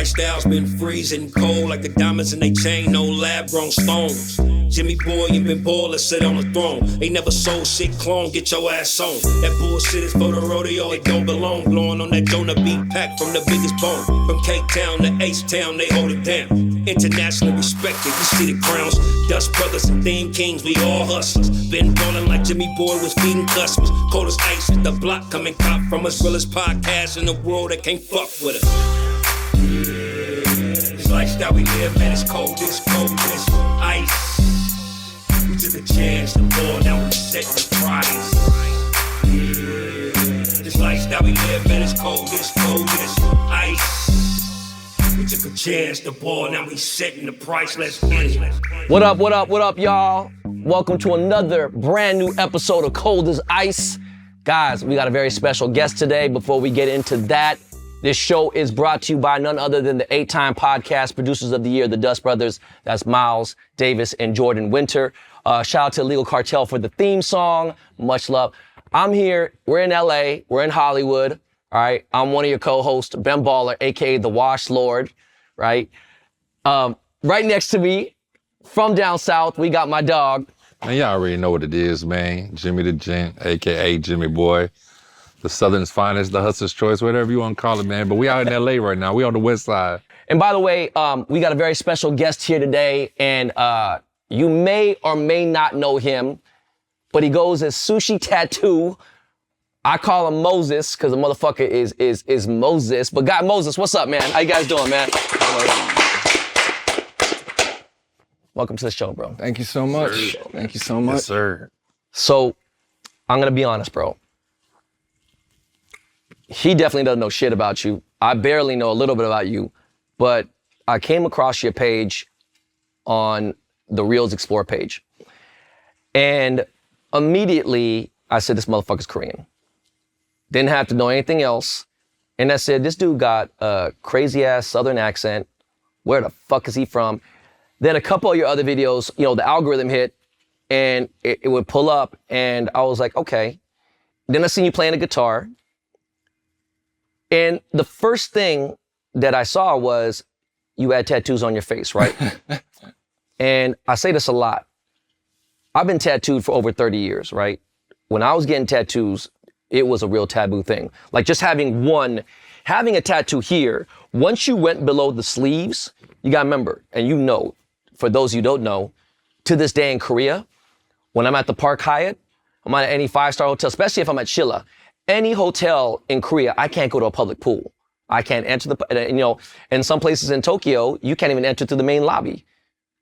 lifestyle's been freezing cold like the diamonds in they chain, no lab-grown stones. Jimmy boy, you been ballin', sit on the throne. Ain't never sold shit, clone, get your ass on. That bullshit is for the rodeo, it don't belong. Blowing on that donut beat pack from the biggest bone. From K-Town to H-Town, they hold it down. Internationally respected, you see the crowns. Dust Brothers and Theme Kings, we all hustlers. Been ballin' like Jimmy Boy was feeding customers. Cold as ice, the block coming cop from us. Realest podcast in the world that can't fuck with us. This lifestyle we live, man, it's cold as ice. We took a chance to fall, now we set the price. This lifestyle we live, man, it's cold as ice. We took a chance to ball, now we setting the price. Let's get it. What up, y'all? Welcome to another brand new episode of Cold as Ice. Guys, we got a very special guest today. Before we get into that, this show is brought to you by none other than the 8-time podcast producers of the year, the Dust Brothers. That's Miles Davis and Jordan Winter. Shout out to Legal Kartel for the theme song. Much love. I'm here. We're in LA. We're in Hollywood. All right. I'm one of your co-hosts, Ben Baller, aka the Wash Lord. Right. Right next to me, from down south, we got my dog. Man, y'all already know what it is, man. Jimmy the Gent, aka Jimmy Boy. The Southern's finest, the Hustler's choice, whatever you want to call it, man. But we out in LA right now. We on the west side. And by the way, we got a very special guest here today, and you may or may not know him, but he goes as Sushi Tattoo. I call him Moses because the motherfucker is Moses. But God, Moses, what's up, man? How you guys doing, man? Welcome to the show, bro. Thank you so much. Sir. Thank you so much. Yes, sir. So, I'm gonna be honest, bro. He definitely doesn't know shit about you. I barely know a little bit about you, but I came across your page on the Reels Explore page. And immediately I said, this motherfucker's Korean. Didn't have to know anything else. And I said, this dude got a crazy ass Southern accent. Where the fuck is he from? Then a couple of your other videos, you know, the algorithm hit and it would pull up and I was like, okay. Then I seen you playing a guitar. And the first thing that I saw was you had tattoos on your face, right? And I say this a lot. I've been tattooed for over 30 years, right? When I was getting tattoos, it was a real taboo thing. Like just having a tattoo here, once you went below the sleeves, you gotta remember, and you know, for those you don't know, to this day in Korea, when I'm at the Park Hyatt, I'm at any 5-star hotel, especially if I'm at Shilla, any hotel in Korea, I can't go to a public pool. I can't enter in some places in Tokyo, you can't even enter to the main lobby.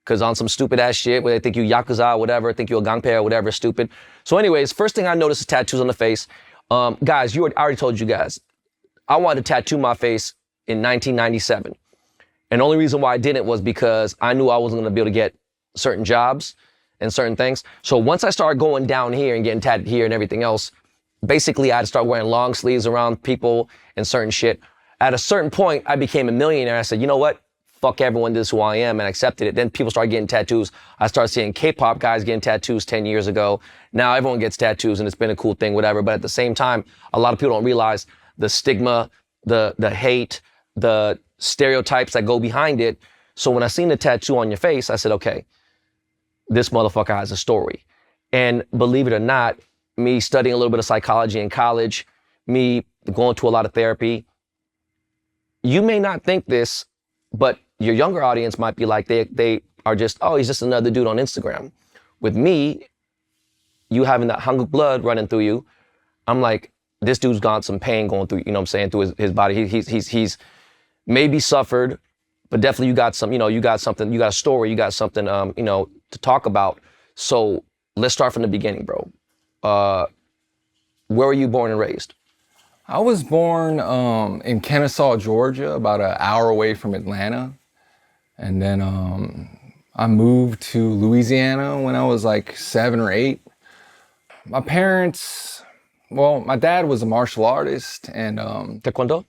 Cause on some stupid ass shit where they think you Yakuza or whatever, think you a gangpae or whatever, stupid. So anyways, first thing I noticed is tattoos on the face. Guys, I already told you guys, I wanted to tattoo my face in 1997. And the only reason why I didn't was because I knew I wasn't gonna be able to get certain jobs and certain things. So once I started going down here and getting tattooed here and everything else, basically I had to start wearing long sleeves around people and certain shit. At a certain point, I became a millionaire. I said, you know what? Fuck everyone, this is who I am, and I accepted it. Then people started getting tattoos. I started seeing K-pop guys getting tattoos 10 years ago. Now everyone gets tattoos and it's been a cool thing, whatever. But at the same time, a lot of people don't realize the stigma, the hate, the stereotypes that go behind it. So when I seen the tattoo on your face, I said, okay, this motherfucker has a story. And believe it or not, me studying a little bit of psychology in college, me going to a lot of therapy, you may not think this, but your younger audience might be like, they are just, oh, he's just another dude on Instagram. With me, you having that Hanguk blood running through you, I'm like, this dude's got some pain going through, you know what I'm saying, through his body. He's maybe suffered, but definitely you got something, you got a story, you got something, to talk about. So let's start from the beginning, bro. Where were you born and raised? I was born in Kennesaw, Georgia, about an hour away from Atlanta. And then I moved to Louisiana when I was like 7 or 8. My parents, well, my dad was a martial artist and Taekwondo?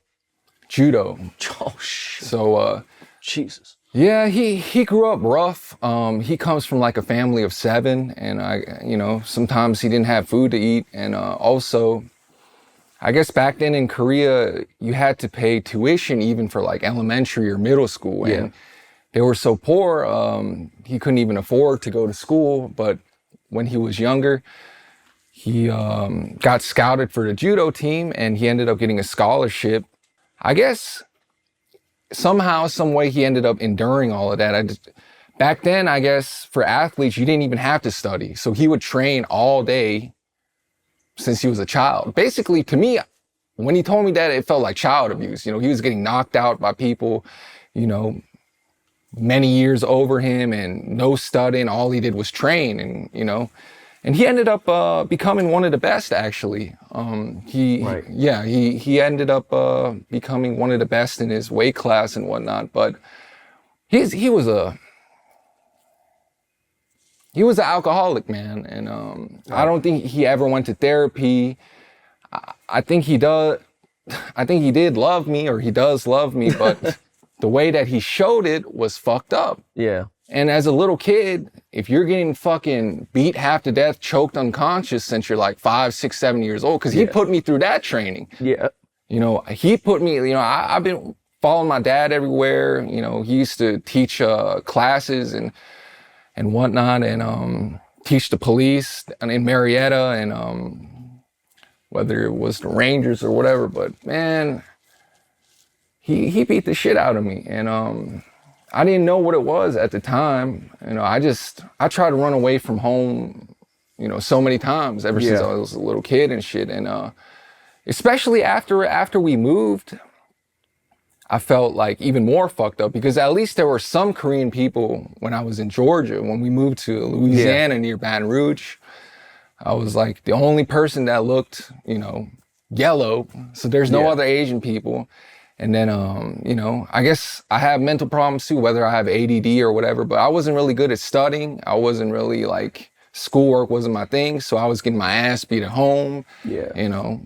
Judo. Oh, shit. So, Jesus. Yeah, he grew up rough. He comes from like a family of 7, and sometimes he didn't have food to eat. And also, I guess back then in Korea, you had to pay tuition even for like elementary or middle school. Yeah. And they were so poor, he couldn't even afford to go to school. But when he was younger, he got scouted for the judo team and he ended up getting a scholarship. I guess somehow, some way he ended up enduring all of that. Back then, I guess for athletes, you didn't even have to study. So he would train all day since he was a child. Basically, to me, when he told me that, it felt like child abuse. You know, he was getting knocked out by people, you know, many years over him and no studying. All he did was train and, you know, and he ended up becoming one of the best, actually. He ended up becoming one of the best in his weight class and whatnot. But he was an alcoholic, man, and I don't think he ever went to therapy. I think he did love me, or he does love me, but the way that he showed it was fucked up. Yeah. And as a little kid, if you're getting fucking beat half to death, choked unconscious since you're like 5, 6, 7 years old, because he put me through that training. Yeah. You know, he put me, you know, I've been following my dad everywhere. You know, he used to teach classes and whatnot, and teach the police in Marietta, and whether it was the Rangers or whatever. But man, he beat the shit out of me, and I didn't know what it was at the time. You know, I tried to run away from home, you know, so many times ever since I was a little kid and shit. And especially after we moved, I felt like even more fucked up, because at least there were some Korean people when I was in Georgia. When we moved to Louisiana near Baton Rouge, I was like the only person that looked, you know, yellow. So there's no other Asian people. And then, you know, I guess I have mental problems too, whether I have ADD or whatever, but I wasn't really good at studying. I wasn't really like, schoolwork wasn't my thing. So I was getting my ass beat at home. Yeah. You know.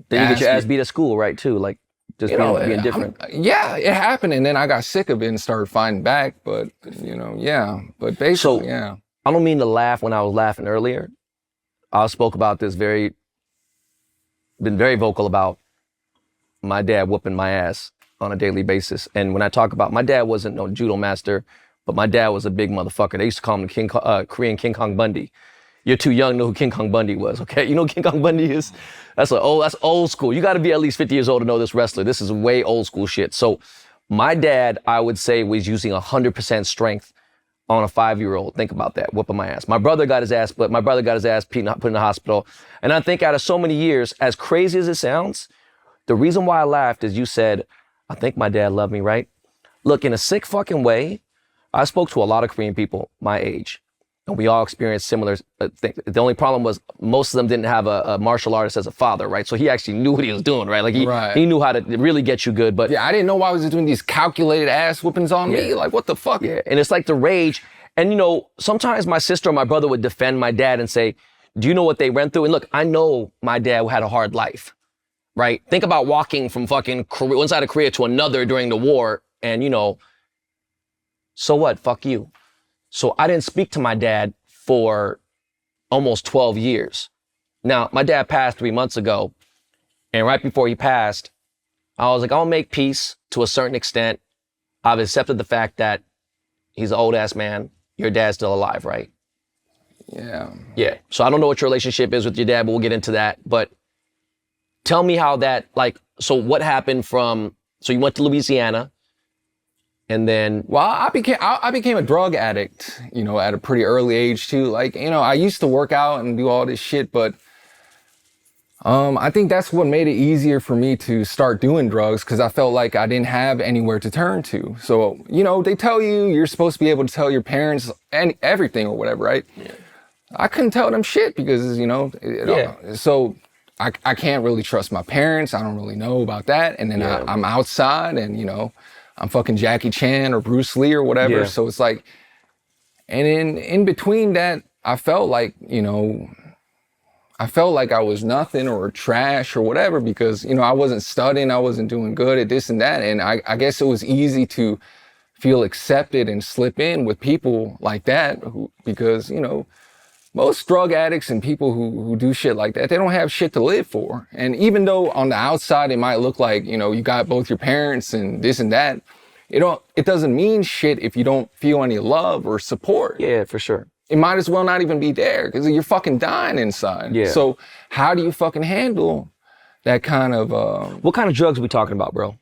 Then you get your ass beat at school, right, too? Like, just being different. Yeah, it happened. And then I got sick of it and started fighting back. But, you know, yeah. But basically, I don't mean to laugh when I was laughing earlier. I spoke about this been very vocal about my dad whooping my ass on a daily basis. And when I talk about, my dad wasn't no judo master, but my dad was a big motherfucker. They used to call him Korean King Kong Bundy. You're too young to know who King Kong Bundy was, okay? You know who King Kong Bundy is? That's old school. You gotta be at least 50 years old to know this wrestler. This is way old school shit. So my dad, I would say, was using 100% strength on a 5-year-old. Think about that, whooping my ass. My brother got his ass put in the hospital. And I think out of so many years, as crazy as it sounds, the reason why I laughed is you said, I think my dad loved me, right? Look, in a sick fucking way, I spoke to a lot of Korean people my age, and we all experienced similar things. The only problem was most of them didn't have a martial artist as a father, right? So he actually knew what he was doing, right? Like he knew how to really get you good, but... Yeah, I didn't know why I was doing these calculated ass whoopings on me. Like, what the fuck? Yeah, and it's like the rage. And you know, sometimes my sister or my brother would defend my dad and say, do you know what they went through? And look, I know my dad had a hard life. Right? Think about walking from fucking one side of Korea to another during the war, and you know, so what? Fuck you. So I didn't speak to my dad for almost 12 years. Now, my dad passed 3 months ago, and right before he passed, I was like, I'll make peace to a certain extent. I've accepted the fact that he's an old ass man. Your dad's still alive, right? Yeah. Yeah. So I don't know what your relationship is with your dad, but we'll get into that. But tell me how that, like, so what happened so you went to Louisiana, and then... Well, I became a drug addict, you know, at a pretty early age too. Like, you know, I used to work out and do all this shit, but I think that's what made it easier for me to start doing drugs, because I felt like I didn't have anywhere to turn to. So, you know, they tell you you're supposed to be able to tell your parents everything or whatever, right? Yeah. I couldn't tell them shit because, you know, so... I can't really trust my parents. I don't really know about that. And then I'm outside and, you know, I'm fucking Jackie Chan or Bruce Lee or whatever. Yeah. So it's like, and in between that, I felt like, you know, I was nothing or trash or whatever, because, you know, I wasn't studying. I wasn't doing good at this and that. And I guess it was easy to feel accepted and slip in with people like that because, you know, most drug addicts and people who do shit like that, they don't have shit to live for. And even though on the outside it might look like, you know, you got both your parents and this and that, it doesn't mean shit if you don't feel any love or support. Yeah, for sure. It might as well not even be there because you're fucking dying inside. Yeah. So how do you fucking handle that kind of... What kind of drugs are we talking about, bro?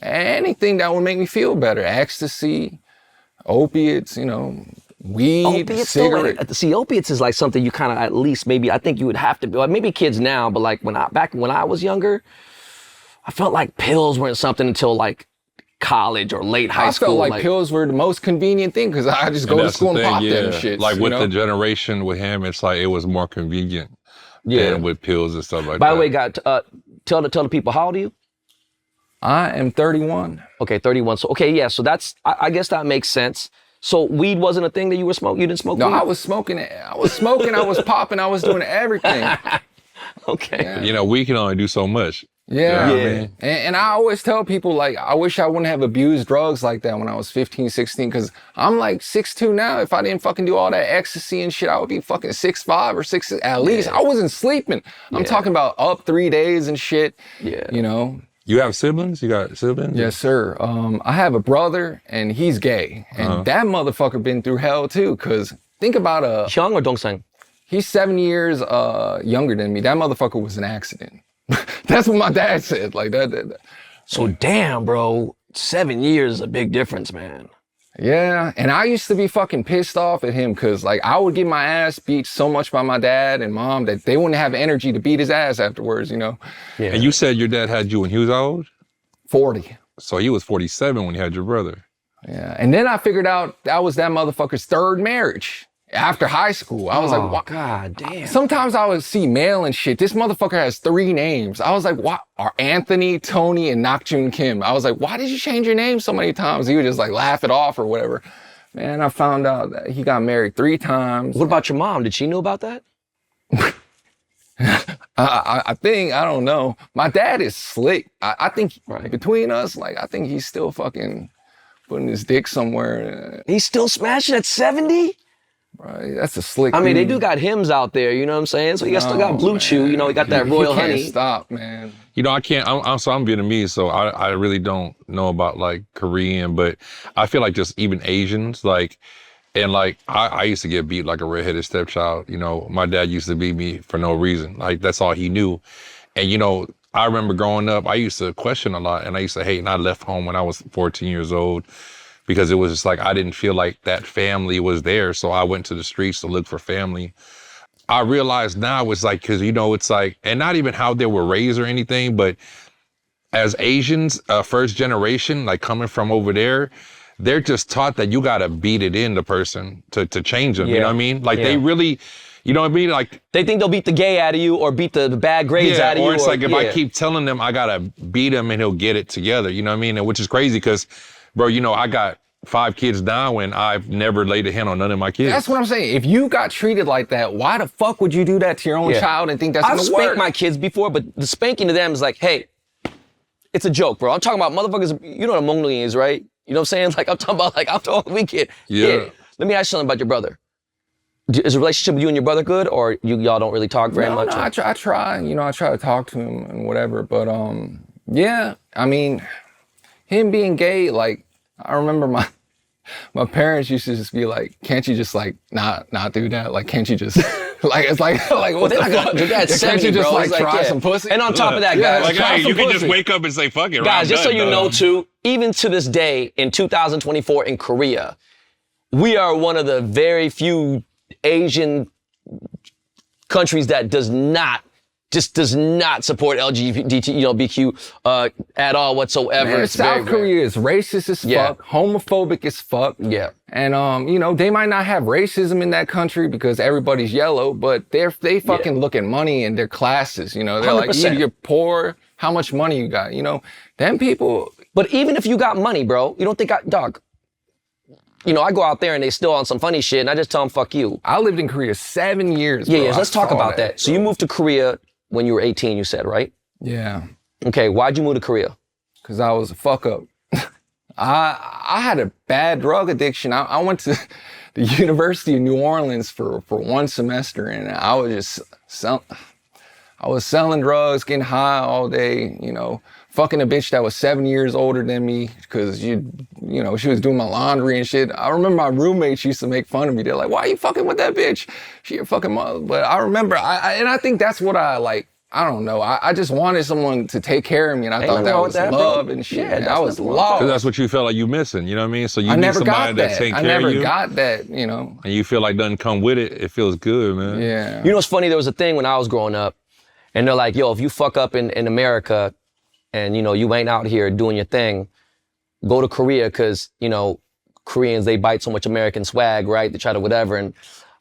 anything that would make me feel better. Ecstasy, opiates, you know, weed, opiates, cigarettes. See, opiates is like something you kind of at least maybe I think you would have to be. Like maybe kids now, but like back when I was younger, I felt like pills weren't something until like college or late high school. I felt like pills were the most convenient thing because I just go to school and pop them shit. Like with the generation with him, it's like it was more convenient than with pills and stuff like that. By the way, tell the people, how old are you? I am 31. Okay, 31. So so that's I guess that makes sense. So weed wasn't a thing that you were smoking? You didn't smoke weed? No, I was smoking it. I was popping, I was doing everything. Okay. Yeah. You know, we can only do so much. Yeah. You know what I mean? And I always tell people, like, I wish I wouldn't have abused drugs like that when I was 15, 16, because I'm like 6'2" now. If I didn't fucking do all that ecstasy and shit, I would be fucking 6'5" or 6 at least. I wasn't sleeping. I'm talking about up 3 days and shit. Yeah. You know? You have siblings? You got siblings? Yes, sir. I have a brother and he's gay. And that motherfucker been through hell too, because think about Hyung or Dongsang? He's 7 years younger than me. That motherfucker was an accident. That's what my dad said. Like that. So damn, bro, 7 years is a big difference, man. Yeah, and I used to be fucking pissed off at him because like I would get my ass beat so much by my dad and mom that they wouldn't have energy to beat his ass afterwards, you know? Yeah. And you said your dad had you when he was how old? 40. So he was 47 when you had your brother. Yeah, and then I figured out that was that motherfucker's third marriage. After high school, I was like, what? God damn. Sometimes I would see mail and shit. This motherfucker has 3 names. I was like, what? Are Anthony, Tony, and Nakjun Kim. I was like, why did you change your name so many times? He would just like laugh it off or whatever. Man, I found out that he got married 3 times. What about your mom? Did she know about that? I think, I don't know. My dad is slick. I think between us, like, I think he's still fucking putting his dick somewhere. He's still smashing at 70? Right, that's a slick. I mean, they do got hymns out there, you know what I'm saying? So he still got Blue Chew, you know, he got that Royal Honey. Can't stop, man. You know, I can't, I'm Vietnamese, so I really don't know about like Korean, but I feel like just even Asians, like, and like, I used to get beat like a redheaded stepchild. You know, my dad used to beat me for no reason. Like, that's all he knew. And, you know, I remember growing up, I used to question a lot and I used to hate, and I left home when I was 14 years old. Because it was just like, I didn't feel like that family was there. So I went to the streets to look for family. I realized now it's like, cause you know, it's like, and not even how they were raised or anything, but as Asians, first generation, like coming from over there, they're just taught that you gotta beat it in the person to change them, you know what I mean? Like they really, you know what I mean? Like they think they'll beat the gay out of you or beat the bad grades out of you. Or it's like, if I keep telling them I gotta beat him and he'll get it together, you know what I mean? And which is crazy, cause bro, you know, I got 5 kids now and I've never laid a hand on none of my kids. That's what I'm saying. If you got treated like that, why the fuck would you do that to your own child and think that's gonna work? I've spanked my kids before, but the spanking to them is like, hey, it's a joke, bro. I'm talking about motherfuckers, you know what a Mongolian is, right? You know what I'm saying? Like, I'm talking about like, I'm talking weekend. Yeah. Let me ask you something about your brother. Is the relationship with you and your brother good, or y'all don't really talk very much? No, I try, you know, I try to talk to him and whatever, but yeah, I mean, him being gay, like, I remember my parents used to just be like, can't you just like not do that? Like, can't you just like, it's like what the fuck? Can't you just like try some pussy? And on top of that, guys, like, hey, you can just wake up and say, fuck it. Guys, just so you know too, even to this day in 2024 in Korea, we are one of the very few Asian countries that does not support LGBTQ at all whatsoever. Man, South Korea is racist as fuck, homophobic as fuck. Yeah. And you know, they might not have racism in that country because everybody's yellow, but they fucking look at money and their classes, you know. They're 100%. Like, you're poor, how much money you got, you know? Them people. But even if you got money, bro, you don't think dog. You know, I go out there and they still on some funny shit and I just tell them, fuck you. I lived in Korea 7 years, bro. Yeah, so let's talk about that. So you moved to Korea when you were 18, you said, right? Yeah. Okay, why'd you move to Korea? Because I was a fuck up. I had a bad drug addiction. I went to, the University of New Orleans for one semester, and I was just I was selling drugs, getting high all day, you know, fucking a bitch that was 7 years older than me because, you know, she was doing my laundry and shit. I remember my roommates used to make fun of me. They're like, why are you fucking with that bitch? She a fucking mother. But I remember, and I think that's what I like. I don't know. I just wanted someone to take care of me, and I thought that was love and shit. Yeah, I was lost. Because that's what you felt like you missing, you know what I mean? So you need somebody that take care of you. I never got that, you know. And you feel like doesn't come with it, it feels good, man. Yeah. You know what's funny? There was a thing when I was growing up, and they're like, yo, if you fuck up in America and, you know, you ain't out here doing your thing, go to Korea because, you know, Koreans, they bite so much American swag, right? They try to whatever. And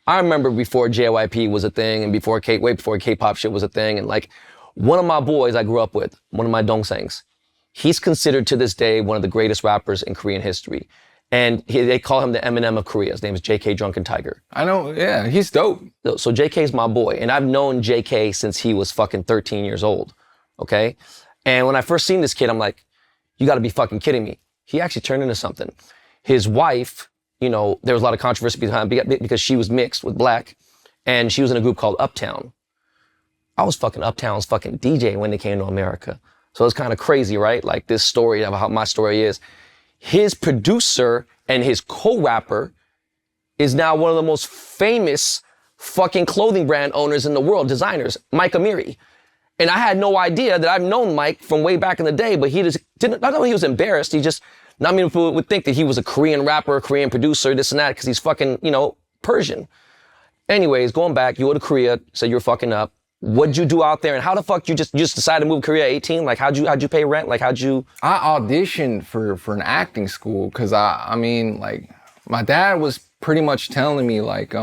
I remember before JYP was a thing and way before K-pop shit was a thing. And like one of my boys I grew up with, one of my dongsangs, he's considered to this day one of the greatest rappers in Korean history. And they call him the Eminem of Korea. His name is JK Drunken Tiger. I know, yeah, he's dope. So JK's my boy. And I've known JK since he was fucking 13 years old, okay? And when I first seen this kid, I'm like, you gotta be fucking kidding me. He actually turned into something. His wife, you know, there was a lot of controversy behind because she was mixed with black and she was in a group called Uptown. I was fucking Uptown's fucking DJ when they came to America. So it's kind of crazy, right? Like this story of how my story is. His producer and his co-rapper is now one of the most famous fucking clothing brand owners in the world, designers, Mike Amiri. And I had no idea that I've known Mike from way back in the day, but he just didn't, not that he was embarrassed, he just, not many people would think that he was a Korean rapper, a Korean producer, this and that, because he's fucking, you know, Persian. Anyways, going back, you go to Korea, said you're fucking up. What'd you do out there, and how the fuck you just decided to move to Korea at 18? Like, how'd you pay rent? Like, I auditioned for an acting school because I mean, like, my dad was pretty much telling me, like,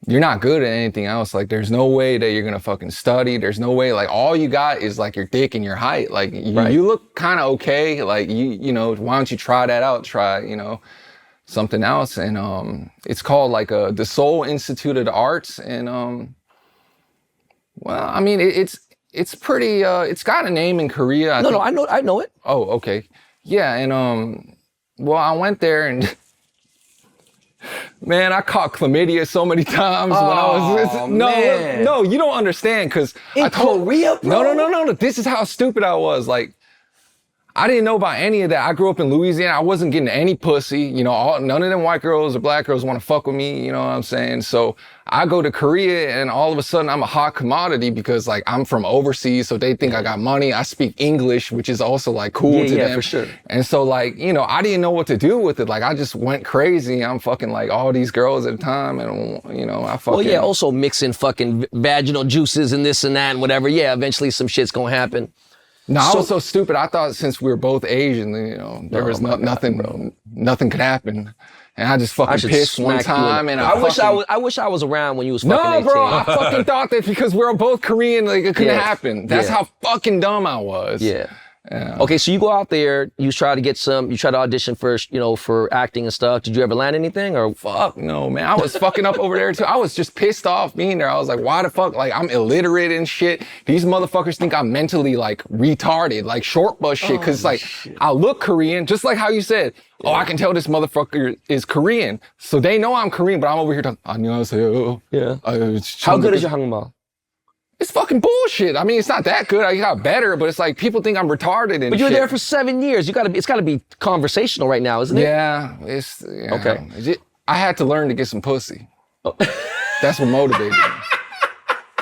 you're not good at anything else. Like, there's no way that you're gonna fucking study. There's no way, like, all you got is, like, your dick and your height. Like, you look kind of okay. Like, you know, why don't you try that out? Try, you know, something else. And it's called, like, the Seoul Institute of the Arts. And, well, I mean, it's pretty, it's got a name in Korea. I know it. Oh, okay. Yeah, and, well, I went there and, man, I caught chlamydia so many times when I was, no, you don't understand, because Korea, bro? No, this is how stupid I was. Like, I didn't know about any of that. I grew up in Louisiana. I wasn't getting any pussy. You know, none of them white girls or black girls want to fuck with me. You know what I'm saying? So I go to Korea and all of a sudden I'm a hot commodity because like I'm from overseas. So they think I got money. I speak English, which is also like cool to them. Yeah, for sure. And so like, you know, I didn't know what to do with it. Like I just went crazy. I'm fucking like all these girls at a time and, you know, I fucking. Well, yeah, also mixing fucking vaginal juices and this and that and whatever. Yeah, eventually some shit's gonna happen. No, I was so stupid. I thought since we were both Asian, you know, there was nothing could happen. And I just fucking pissed one time. And I wish I was around when you was fucking 18. No, bro, I fucking thought that because we're both Korean, like it couldn't happen. That's how fucking dumb I was. Yeah. Okay, so you go out there, you try to audition for, you know, for acting and stuff. Did you ever land anything or? Fuck no, man. I was fucking up over there too. I was just pissed off being there. I was like, why the fuck? Like, I'm illiterate and shit. These motherfuckers think I'm mentally like retarded, like short bus shit. Cause like, I look Korean, just like how you said, oh, I can tell this motherfucker is Korean. So they know I'm Korean, but I'm over here talking, 안녕하세요. Yeah. How good is your Hangul? It's fucking bullshit. I mean, it's not that good. I got better, but it's like people think I'm retarded and But you're there for 7 years. It's gotta be conversational right now, isn't it? Yeah, okay. I had to learn to get some pussy. Oh. That's what motivated me.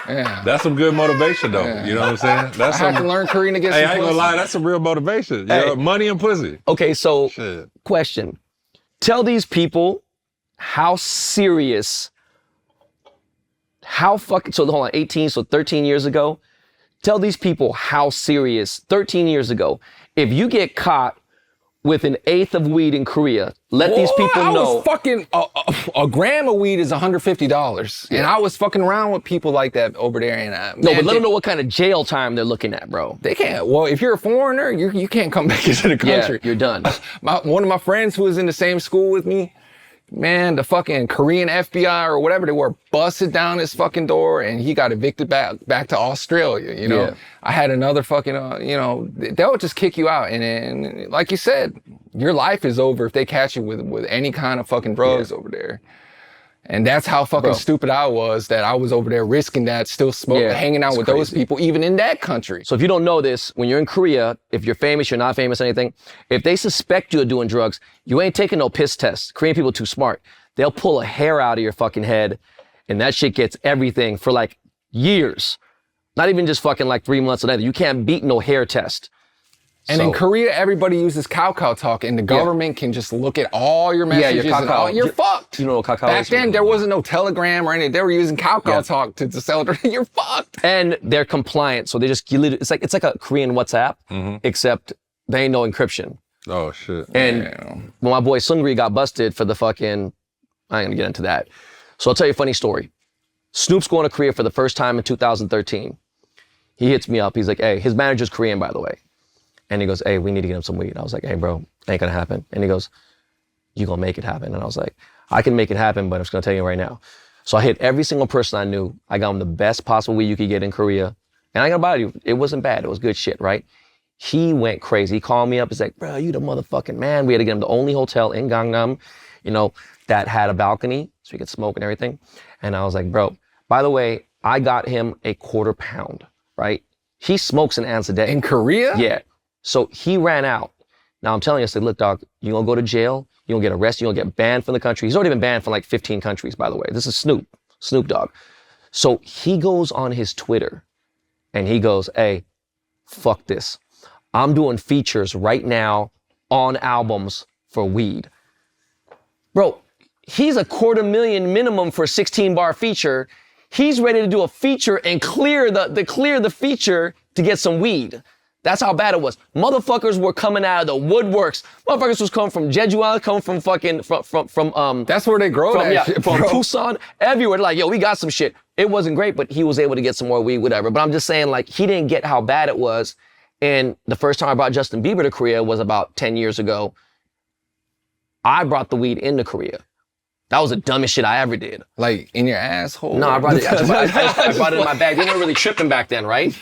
Yeah. That's some good motivation though. Yeah. You know what I'm saying? I had to learn Korean to get some pussy. I ain't gonna lie, that's some real motivation. You know, money and pussy. Okay, so question. Tell these people how serious. So hold on, 18, so 13 years ago. Tell these people how serious, 13 years ago, if you get caught with an eighth of weed in Korea, let these people know. I was fucking, a gram of weed is $150. And I was fucking around with people like that over there. And but let them know what kind of jail time they're looking at, bro. They can't. Well, if you're a foreigner, you can't come back into the country. Yeah, you're done. One of my friends who was in the same school with me, man, the fucking Korean FBI or whatever they were busted down his fucking door and he got evicted back to Australia, you know? Yeah. I had another fucking, you know, they'll just kick you out. And like you said, your life is over if they catch you with any kind of fucking drugs over there. And that's how fucking stupid I was that I was over there risking that, still hanging out with those people, even in that country. So if you don't know this, when you're in Korea, if you're famous, you're not famous, anything, if they suspect you of doing drugs, you ain't taking no piss test. Korean people are too smart. They'll pull a hair out of your fucking head and that shit gets everything for like years. Not even just fucking like 3 months or nothing. You can't beat no hair test. And in Korea, everybody uses Kakao Talk, and the government can just look at all your messages and you're fucked. You know what Kakao Back is? then, there wasn't no Telegram or anything. They were using Kakao Talk to sell it. You're fucked. And they're compliant, so they just it's like a Korean WhatsApp, except they ain't no encryption. Oh shit. And when my boy Sungri got busted for the fucking, I ain't gonna get into that. So I'll tell you a funny story. Snoop's going to Korea for the first time in 2013. He hits me up. He's like, hey, his manager's Korean, by the way. And he goes, hey, we need to get him some weed. I was like, hey, bro, ain't gonna happen. And he goes, you gonna make it happen. And I was like, I can make it happen, but I'm just gonna tell you right now. So I hit every single person I knew. I got him the best possible weed you could get in Korea. And I gotta buy you, it wasn't bad. It was good shit, right? He went crazy. He called me up. He's like, bro, you the motherfucking man. We had to get him the only hotel in Gangnam, you know, that had a balcony so he could smoke and everything. And I was like, bro, by the way, I got him a quarter pound, right? He smokes an ounce a day. In Korea? Yeah. So he ran out. Now I'm telling you, I said, look, dog, you're gonna go to jail, you're gonna get arrested, you're gonna get banned from the country. He's already been banned from like 15 countries, by the way. This is Snoop Dogg. So he goes on his Twitter and he goes, hey, fuck this. I'm doing features right now on albums for weed. Bro, he's a $250,000 minimum for a 16-bar feature. He's ready to do a feature and clear the feature to get some weed. That's how bad it was. Motherfuckers were coming out of the woodworks. Motherfuckers was coming from Jeju Island, coming from fucking, from That's where they grow that shit, from bro. Busan, everywhere. Like, yo, we got some shit. It wasn't great, but he was able to get some more weed, whatever. But I'm just saying, like, he didn't get how bad it was. And the first time I brought Justin Bieber to Korea was about 10 years ago. I brought the weed into Korea. That was the dumbest shit I ever did. Like, in your asshole? No, I brought it in my bag. They weren't really tripping back then, right?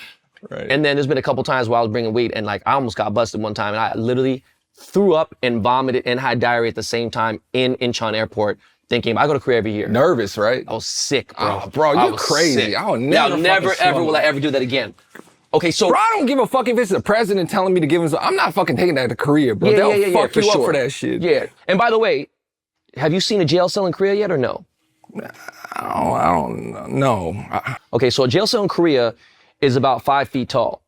Right. And then there's been a couple times where I was bringing weed and like I almost got busted one time and I literally threw up and vomited and had diarrhea at the same time in Incheon Airport thinking, I go to Korea every year. Nervous, right? I was sick, bro. Oh, bro, you're crazy. Sick. I would never ever will I ever do that again. Okay, so bro, I don't give a fuck if it's the president telling me to give him some. I'm not fucking taking that to Korea, bro. They'll fuck you up for that shit. Yeah. And by the way, have you seen a jail cell in Korea yet or no? I don't know. Okay, so a jail cell in Korea is about 5 feet tall.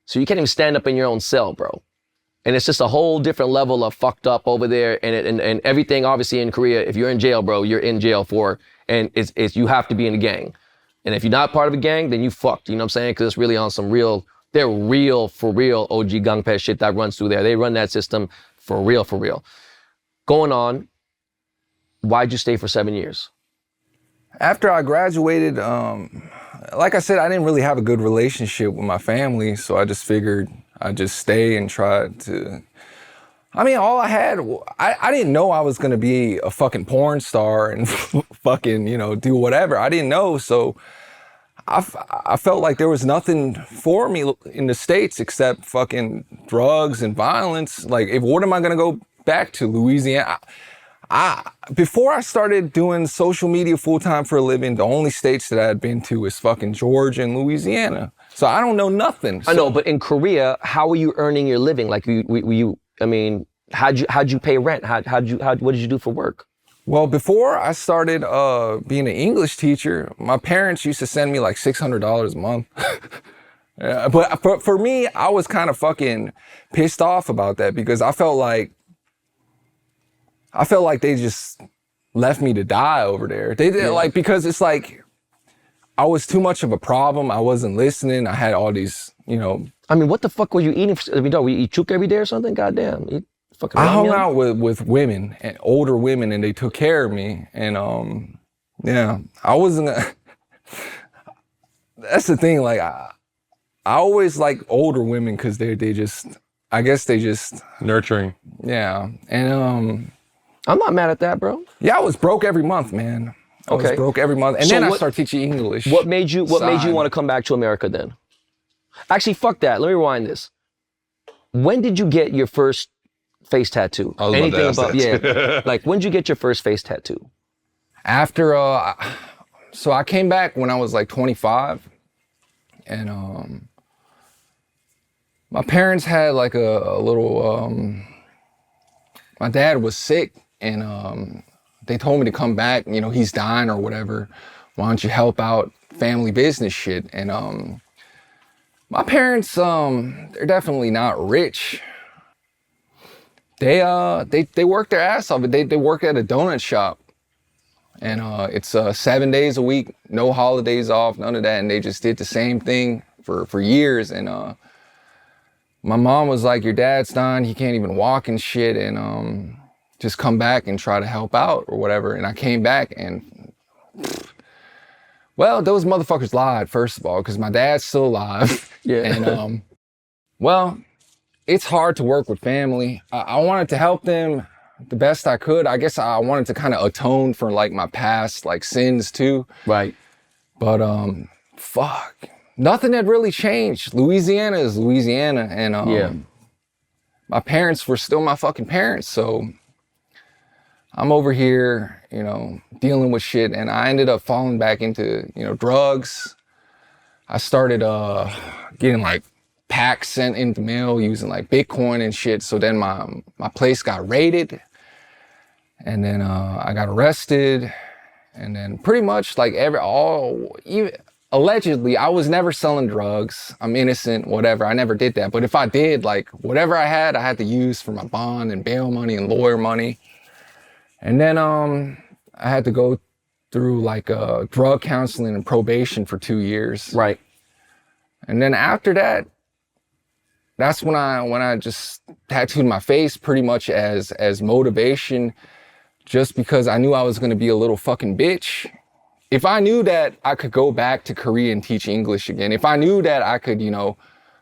So you can't even stand up in your own cell, bro. And it's just a whole different level of fucked up over there. And everything, obviously, in Korea, if you're in jail, bro, you're in jail for, and it's you have to be in a gang. And if you're not part of a gang, then you fucked. You know what I'm saying? Because it's really on some real, they're real, for real OG Gangpei shit that runs through there. They run that system for real, for real. Going on, why'd you stay for 7 years? After I graduated, like I said, I didn't really have a good relationship with my family, so I just figured I'd just stay and try to... I mean, all I had, I didn't know I was gonna be a fucking porn star and fucking, you know, do whatever. I didn't know, so I felt like there was nothing for me in the States except fucking drugs and violence. Like, what am I gonna go back to? Louisiana? Before I started doing social media full-time for a living, the only states that I had been to was fucking Georgia and Louisiana. So I don't know nothing. So. I know, but in Korea, how were you earning your living? Like, I mean, how'd you pay rent? What did you do for work? Well, before I started being an English teacher, my parents used to send me like $600 a month. But for me, I was kind of fucking pissed off about that because I felt like they just left me to die over there. They did like, because it's like, I was too much of a problem. I wasn't listening. I had all these, you know. I mean, what the fuck were you eating? I mean, dog, you eat chook every day or something? Goddamn. You fucking I hung ramyeon? out with women, and older women, and they took care of me. And yeah, I wasn't, that's the thing. Like, I always like older women because they just, I guess they just. Nurturing. Yeah. And I'm not mad at that, bro. Yeah, I was broke every month, man. I was broke every month. And So then I what- started teaching English. What made you Side. want to come back to America then? Actually, fuck that. Let me rewind this. When did you get your first face tattoo? I was about to ask that. yeah. Like, when did you get your first face tattoo? After, so I came back when I was like 25. And my parents had like a little, my dad was sick and they told me to come back, you know, he's dying or whatever. Why don't you help out family business shit? And my parents, they're definitely not rich. They work their ass off. They work at a donut shop. And it's 7 days a week, no holidays off, none of that. And they just did the same thing for years. And my mom was like, your dad's dying, he can't even walk and shit. And just come back and try to help out or whatever. And I came back and, well, those motherfuckers lied, first of all, because my dad's still alive. Yeah. And, well, it's hard to work with family. I wanted to help them the best I could. I guess I wanted to kind of atone for like my past like sins too. Right. But fuck. Nothing had really changed. Louisiana is Louisiana. And my parents were still my fucking parents. So I'm over here, you know, dealing with shit. And I ended up falling back into, you know, drugs. I started getting like packs sent in the mail using like Bitcoin and shit. So then my place got raided. And then I got arrested. And then pretty much like even allegedly, I was never selling drugs. I'm innocent, whatever. I never did that. But if I did, like whatever I had to use for my bond and bail money and lawyer money. And then I had to go through like drug counseling and probation for 2 years. Right. And then after that, that's when I just tattooed my face pretty much as motivation, just because I knew I was gonna be a little fucking bitch. If I knew that I could go back to Korea and teach English again, if I knew that I could, you know,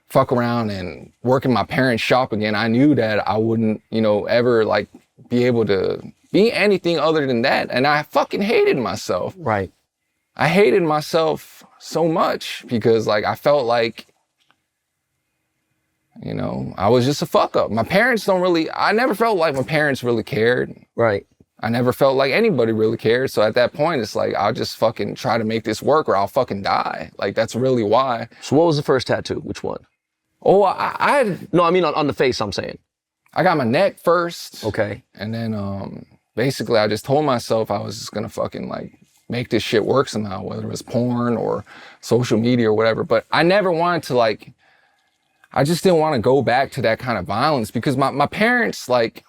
fuck around and work in my parents' shop again, I knew that I wouldn't, you know, ever like be able to be anything other than that. And I fucking hated myself. Right. I hated myself so much because like I felt like, you know, I was just a fuck up. My parents I never felt like my parents really cared. Right. I never felt like anybody really cared. So at that point, it's like, I'll just fucking try to make this work or I'll fucking die. Like, that's really why. So what was the first tattoo? Which one? Oh, No, I mean on the face, I'm saying. I got my neck first. Okay. And then basically I just told myself I was just gonna fucking like make this shit work somehow, whether it was porn or social media or whatever. But I never wanted to like, I just didn't want to go back to that kind of violence because my parents, like,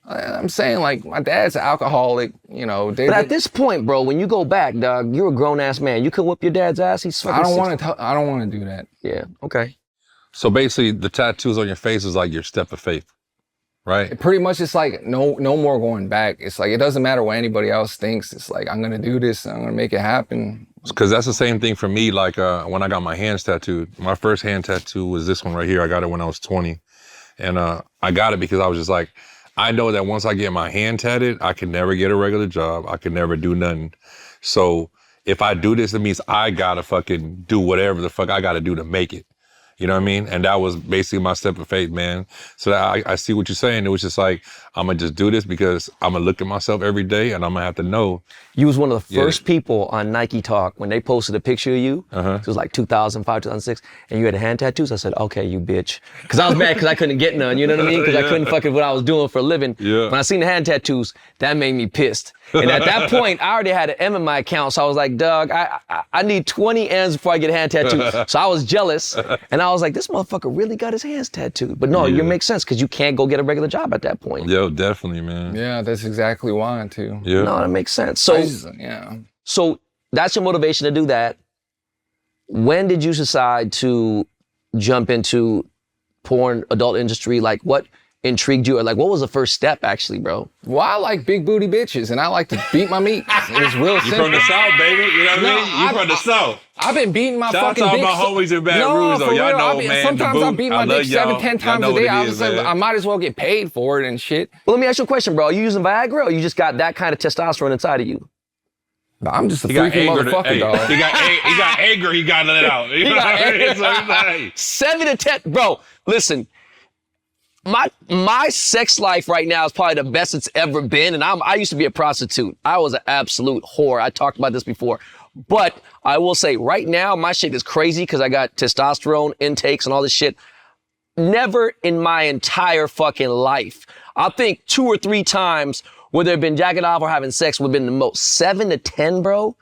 I'm saying, like, my dad's an alcoholic, you know. But at this point, bro, when you go back, dog, you're a grown-ass man. You can whip your dad's ass. He's fucking I don't want to do that. Yeah, okay. So basically, the tattoos on your face is like your step of faith, right? Pretty much, it's like no more going back. It's like, it doesn't matter what anybody else thinks. It's like, I'm going to do this. I'm going to make it happen. Because that's the same thing for me, like when I got my hands tattooed. My first hand tattoo was this one right here. I got it when I was 20. And I got it because I was just like, I know that once I get my hand tatted, I can never get a regular job. I can never do nothing. So if I do this, it means I gotta fucking do whatever the fuck I gotta do to make it. You know what I mean? And that was basically my step of faith, man. So I see what you're saying. It was just like, I'm gonna just do this because I'm gonna look at myself every day and I'm gonna have to know. You was one of the first people on Nike Talk when they posted a picture of you. It was like 2005, 2006, and you had hand tattoos. I said, okay, you bitch. Because I was mad because I couldn't get none, you know what I mean? Because I couldn't fucking what I was doing for a living. Yeah. When I seen the hand tattoos, that made me pissed. And at that point, I already had an M in my account, so I was like, dog, I need 20 M's before I get a hand tattoo. So I was jealous, and I was like, this motherfucker really got his hands tattooed. But no, you make sense, because you can't go get a regular job at that point. Yo, definitely, man. Yeah, that's exactly why, too. Yeah. No, that makes sense. So, Yeah. so that's your motivation to do that. When did you decide to jump into porn adult industry? Like, what intrigued you? Or like, what was the first step actually, bro? Well, I like big booty bitches and I like to beat my meat. It's real simple. You from the South, baby? You know what I mean? You from the South. I've been beating my Shout fucking out to bitch. all my homies in Baton Rouge, though. For Y'all real, know, man. sometimes I beat my dick 7-10 times a day. I might as well get paid for it and shit. Well, let me ask you a question, bro. Are you using Viagra or you just got that kind of testosterone inside of you? I'm just a freaking motherfucker, dog. He got anger, he got to let it out. He got anger. 7 to 10, bro, listen. My sex life right now is probably the best it's ever been, and I used to be a prostitute. I was an absolute whore. I talked about this before. But I will say, right now, my shit is crazy because I got testosterone intakes and all this shit. Never in my entire fucking life. I think 2 or 3 times where they've been jacking off or having sex would have been the most. 7 to 10, bro?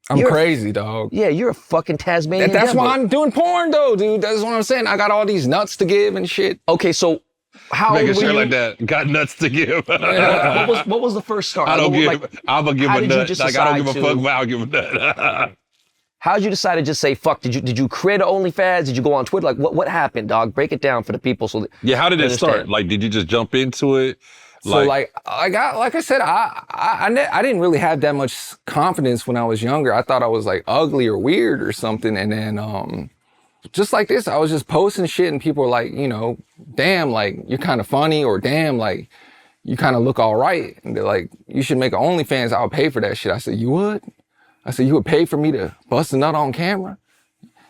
I'm crazy, dog. Yeah, you're a fucking Tasmanian That's devil. why I'm doing porn, though, dude. That's what I'm saying. I got all these nuts to give and shit. Okay, so how old were you? Like that. Got nuts to give. What was the first start? I'm gonna give a nut. Like I don't give a fuck, but I'll give a nut. How did you decide to just say fuck? Did you create an OnlyFans? Did you go on Twitter? Like what happened, dog? Break it down for the people so that yeah, how did it start? Like, did you just jump into it? So like I said, I didn't really have that much confidence when I was younger. I thought I was like ugly or weird or something. And then just like this, I was just posting shit and people were like, you know, damn, like you're kind of funny, or damn, like you kind of look all right. And they're like, you should make an OnlyFans. I'll pay for that shit. I said, you would? I said, you would pay for me to bust a nut on camera?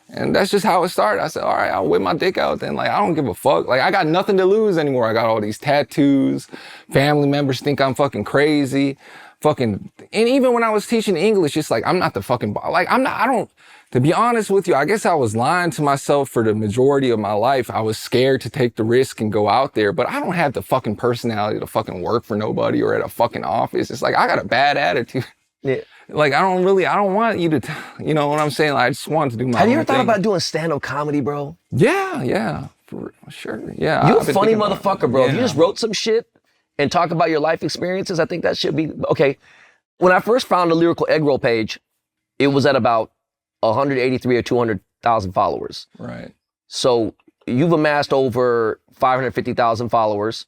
And that's just how it started. I said, all right, I'll whip my dick out then. Like, I don't give a fuck. Like, I got nothing to lose anymore. I got all these tattoos. Family members think I'm fucking crazy. And even when I was teaching English, it's like, I'm not the fucking, to be honest with you, I guess I was lying to myself for the majority of my life. I was scared to take the risk and go out there, but I don't have the fucking personality to fucking work for nobody or at a fucking office. It's like, I got a bad attitude. Yeah. Like, I don't want you to, you know what I'm saying? Like, I just wanted to do my own thing. Have you ever thought about doing stand-up comedy, bro? Yeah, for sure. Yeah. You're a funny motherfucker, bro. Yeah. If you just wrote some shit and talk about your life experiences, I think that should be, okay. When I first found the Lyrical Egg Roll page, it was at about 183 or 200,000 followers. Right. So you've amassed over 550,000 followers.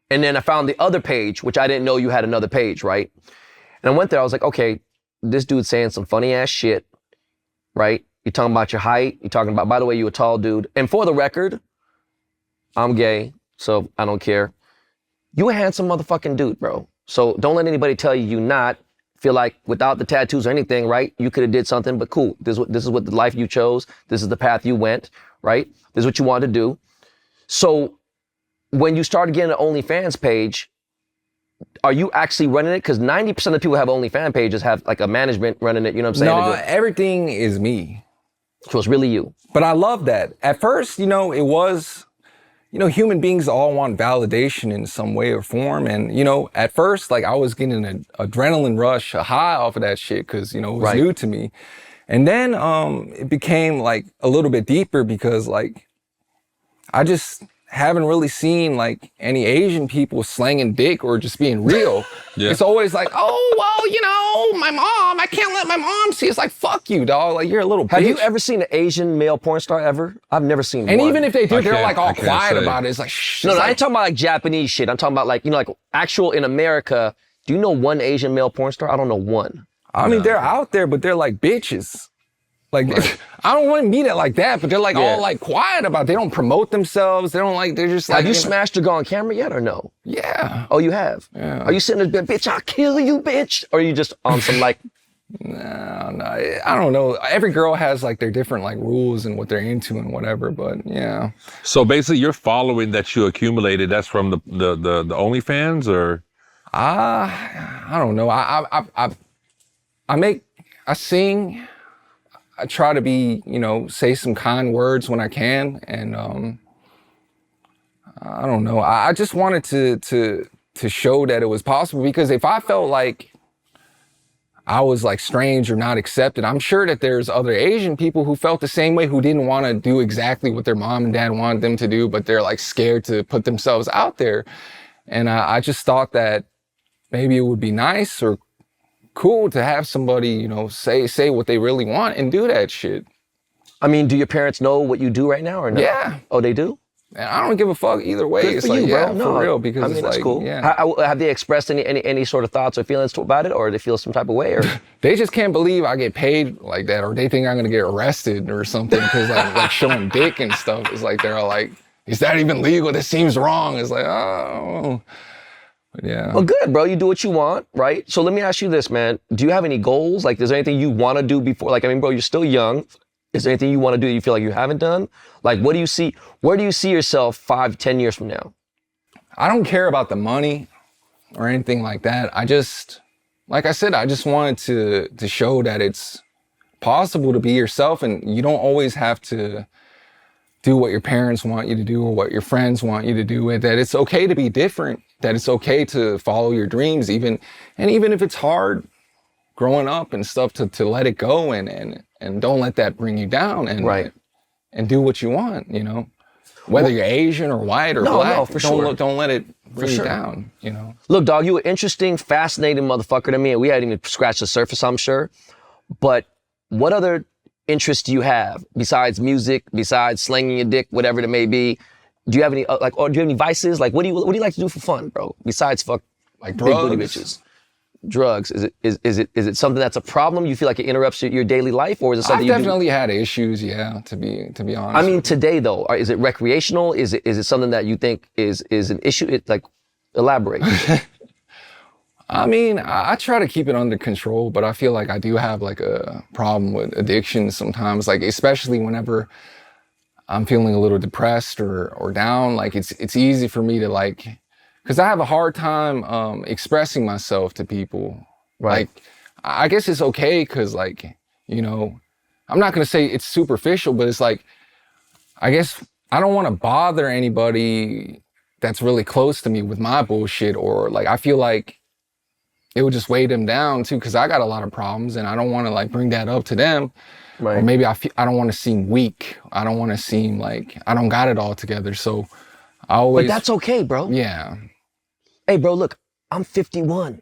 And then I found the other page, which I didn't know you had another page, right? And I went there, I was like, okay, this dude's saying some funny ass shit, right? You're talking about your height. You're talking about, by the way, you're a tall dude. And for the record, I'm gay, so I don't care. You a handsome motherfucking dude, bro. So don't let anybody tell you you're not. Feel like without the tattoos or anything, right? You could have did something, but cool. This is what the life you chose. This is the path you went, right? This is what you wanted to do. So when you started getting an OnlyFans page, are you actually running it? Because 90% of people have OnlyFans pages have like a management running it, you know what I'm saying? No, everything is me. So it's really you. But I love that. At first, you know, it was, you know, human beings all want validation in some way or form. And, you know, at first, like I was getting an adrenaline rush, a high off of that shit because, you know, it was new to me. And then it became like a little bit deeper because like I just haven't really seen like any Asian people slanging dick or just being real. Yeah. It's always like, oh, well, you know, my mom, I can't let my mom see. It's like, fuck you, dog. Like, you're a little bitch. Have you ever seen an Asian male porn star ever? I've never seen one. And even if they do, they're like all quiet about it. It's like, shh. No, I ain't talking about like Japanese shit. I'm talking about like, you know, like actual in America. Do you know one Asian male porn star? I don't know one. I mean, they're out there, but they're like bitches. Like, I don't want to meet it like that, but they're like all like quiet about it. They don't promote themselves. They don't like, they're just like. Have you smashed a girl on camera yet or no? Yeah. Oh, you have? Yeah. Are you sitting there, bitch, I'll kill you, bitch? Or are you just on some like. No, I don't know. Every girl has like their different like rules and what they're into and whatever, but yeah. So basically your following that you accumulated, that's from the OnlyFans or? I don't know. I sing. I try to be, you know, say some kind words when I can. And I don't know. I just wanted to show that it was possible, because if I felt like I was like strange or not accepted, I'm sure that there's other Asian people who felt the same way, who didn't want to do exactly what their mom and dad wanted them to do, but they're like scared to put themselves out there. And I just thought that maybe it would be nice or cool to have somebody, you know, say what they really want and do that shit. I mean, do your parents know what you do right now or no? Yeah. Oh, they do? And I don't give a fuck either way. Good It's for like, you, bro. yeah, No, for real, because I mean, it's that's like, cool. yeah. Have they expressed any sort of thoughts or feelings about it, or they feel some type of way? Or They just can't believe I get paid like that, or they think I'm gonna get arrested or something because like showing dick and stuff. It's like they're all like, is that even legal? This seems wrong. It's like, oh, but yeah. Well, good, bro. You do what you want, right? So let me ask you this, man. Do you have any goals? Like, is there anything you want to do before? Like, I mean, bro, you're still young. Is there anything you want to do that you feel like you haven't done? Like, what do you see? Where do you see yourself 5, 10 years from now? I don't care about the money or anything like that. I just, like I said, I just wanted to show that it's possible to be yourself, and you don't always have to do what your parents want you to do or what your friends want you to do. That it's okay to be different, that it's okay to follow your dreams, even if it's hard growing up and stuff, to let it go and don't let that bring you down, and Right. and do what you want, you know. Whether you're Asian or white or black, no, for sure. don't let it bring sure. you down, you know. Look, dog, you an interesting, fascinating motherfucker to me, and we hadn't even scratched the surface, I'm sure. But what other interests do you have besides music, besides slinging your dick, whatever it may be? Do you have any or do you have any vices? Like, what do you like to do for fun, bro? Besides fuck Like big booty bitches. Drugs. Is it something that's a problem? You feel like it interrupts your daily life, or is it I've something you do? definitely had issues, yeah, to be honest. I mean, today though, is it recreational? Is it something that you think is an issue? Elaborate. I mean, I try to keep it under control, but I feel like I do have like a problem with addiction sometimes, like especially whenever I'm feeling a little depressed or down. Like it's easy for me to like, because I have a hard time expressing myself to people. Right. Like, I guess it's okay because, like, you know, I'm not going to say it's superficial, but it's like, I guess I don't want to bother anybody that's really close to me with my bullshit, or like, I feel like it would just weigh them down too, because I got a lot of problems and I don't want to like bring that up to them. Right. Or maybe I don't want to seem weak. I don't want to seem like I don't got it all together. So I always. But that's okay, bro. Yeah. Hey, bro, look, I'm 51.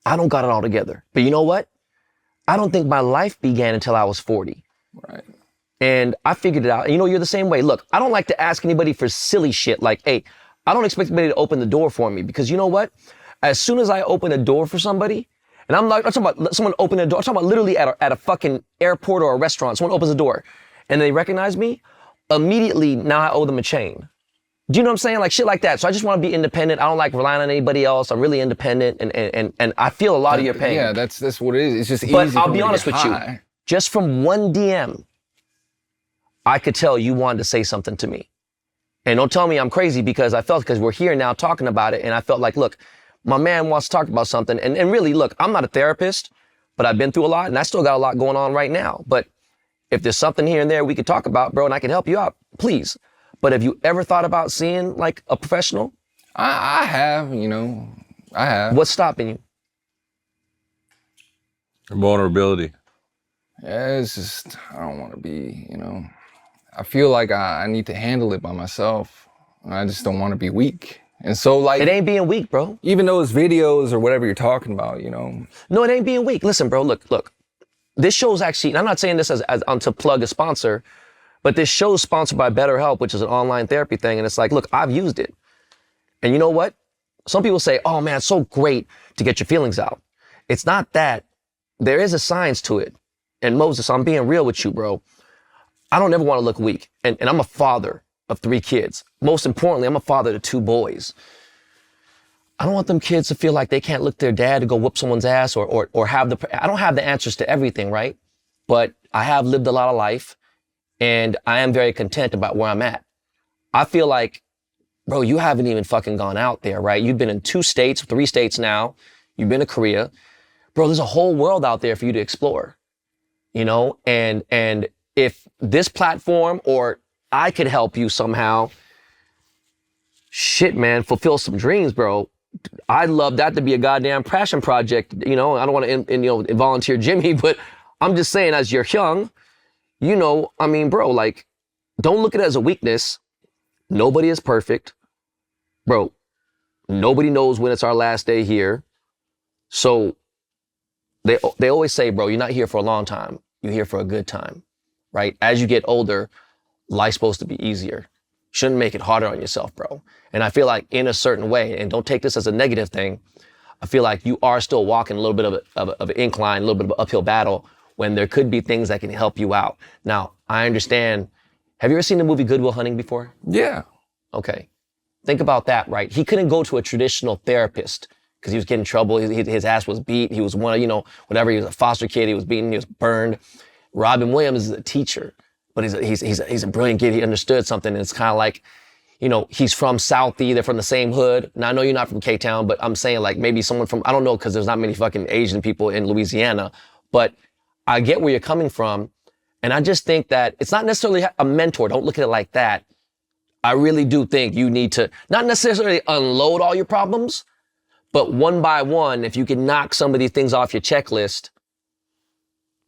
I don't got it all together. But you know what? I don't think my life began until I was 40. Right. And I figured it out. And you know, you're the same way. Look, I don't like to ask anybody for silly shit. Like, hey, I don't expect anybody to open the door for me, because you know what? As soon as I open a door for somebody, and I'm talking about someone opening a door, I'm talking about literally at a fucking airport or a restaurant, someone opens the door and they recognize me, immediately now I owe them a chain. Do you know what I'm saying? Like shit like that. So I just want to be independent. I don't like relying on anybody else. I'm really independent, and I feel a lot of your pain. Yeah, that's what it is. It's just easy. But I'll for me be to honest get with you. high. Just from one DM, I could tell you wanted to say something to me. And don't tell me I'm crazy, because we're here now talking about it, and I felt like, look, my man wants to talk about something. And really, look, I'm not a therapist, but I've been through a lot, and I still got a lot going on right now. But if there's something here and there we could talk about, bro, and I can help you out, please. But have you ever thought about seeing like a professional? I have, you know, I have. What's stopping you? Vulnerability. Yeah, it's just, I don't want to be, you know, I feel like I need to handle it by myself. I just don't want to be weak. And so like, It ain't being weak, bro. even those videos or whatever you're talking about, you know. No, it ain't being weak. Listen, bro, look. This show's actually, and I'm not saying this as to plug a sponsor, but this show's sponsored by BetterHelp, which is an online therapy thing. And it's like, look, I've used it. And you know what? Some people say, oh man, it's so great to get your feelings out. It's not that. There is a science to it. And Moses, I'm being real with you, bro. I don't ever want to look weak. And I'm a father of 3 kids. Most importantly, I'm a father to 2 boys. I don't want them kids to feel like they can't look at their dad to go whoop someone's ass or I don't have the answers to everything, right? But I have lived a lot of life, and I am very content about where I'm at. I feel like, bro, you haven't even fucking gone out there, right? You've been in 2 states, 3 states now. You've been to Korea. Bro, there's a whole world out there for you to explore, you know? And if this platform or I could help you somehow, shit, man, fulfill some dreams, bro. I'd love that to be a goddamn passion project. You know, I don't want to, volunteer Jimmy, but I'm just saying, as you're young, you know, I mean, bro, like, don't look at it as a weakness. Nobody is perfect. Bro, nobody knows when it's our last day here. So they always say, bro, you're not here for a long time. You're here for a good time, right? As you get older, life's supposed to be easier. shouldn't make it harder on yourself, bro. And I feel like in a certain way, and don't take this as a negative thing, I feel like you are still walking a little bit of an incline, a little bit of an uphill battle when there could be things that can help you out. Now, I understand. Have you ever seen the movie Good Will Hunting before? Yeah. Okay. Think about that, right? He couldn't go to a traditional therapist because he was getting in trouble. His ass was beat. He was whatever. He was a foster kid. He was beaten. He was burned. Robin Williams is a teacher, but he's a brilliant kid. He understood something. And it's kind of like, he's from Southie. They're from the same hood. Now, I know you're not from K-Town, but I'm saying like maybe someone from, I don't know, because there's not many fucking Asian people in Louisiana, but I get where you're coming from. And I just think that it's not necessarily a mentor. Don't look at it like that. I really do think you need to not necessarily unload all your problems, but one by one, if you can knock some of these things off your checklist,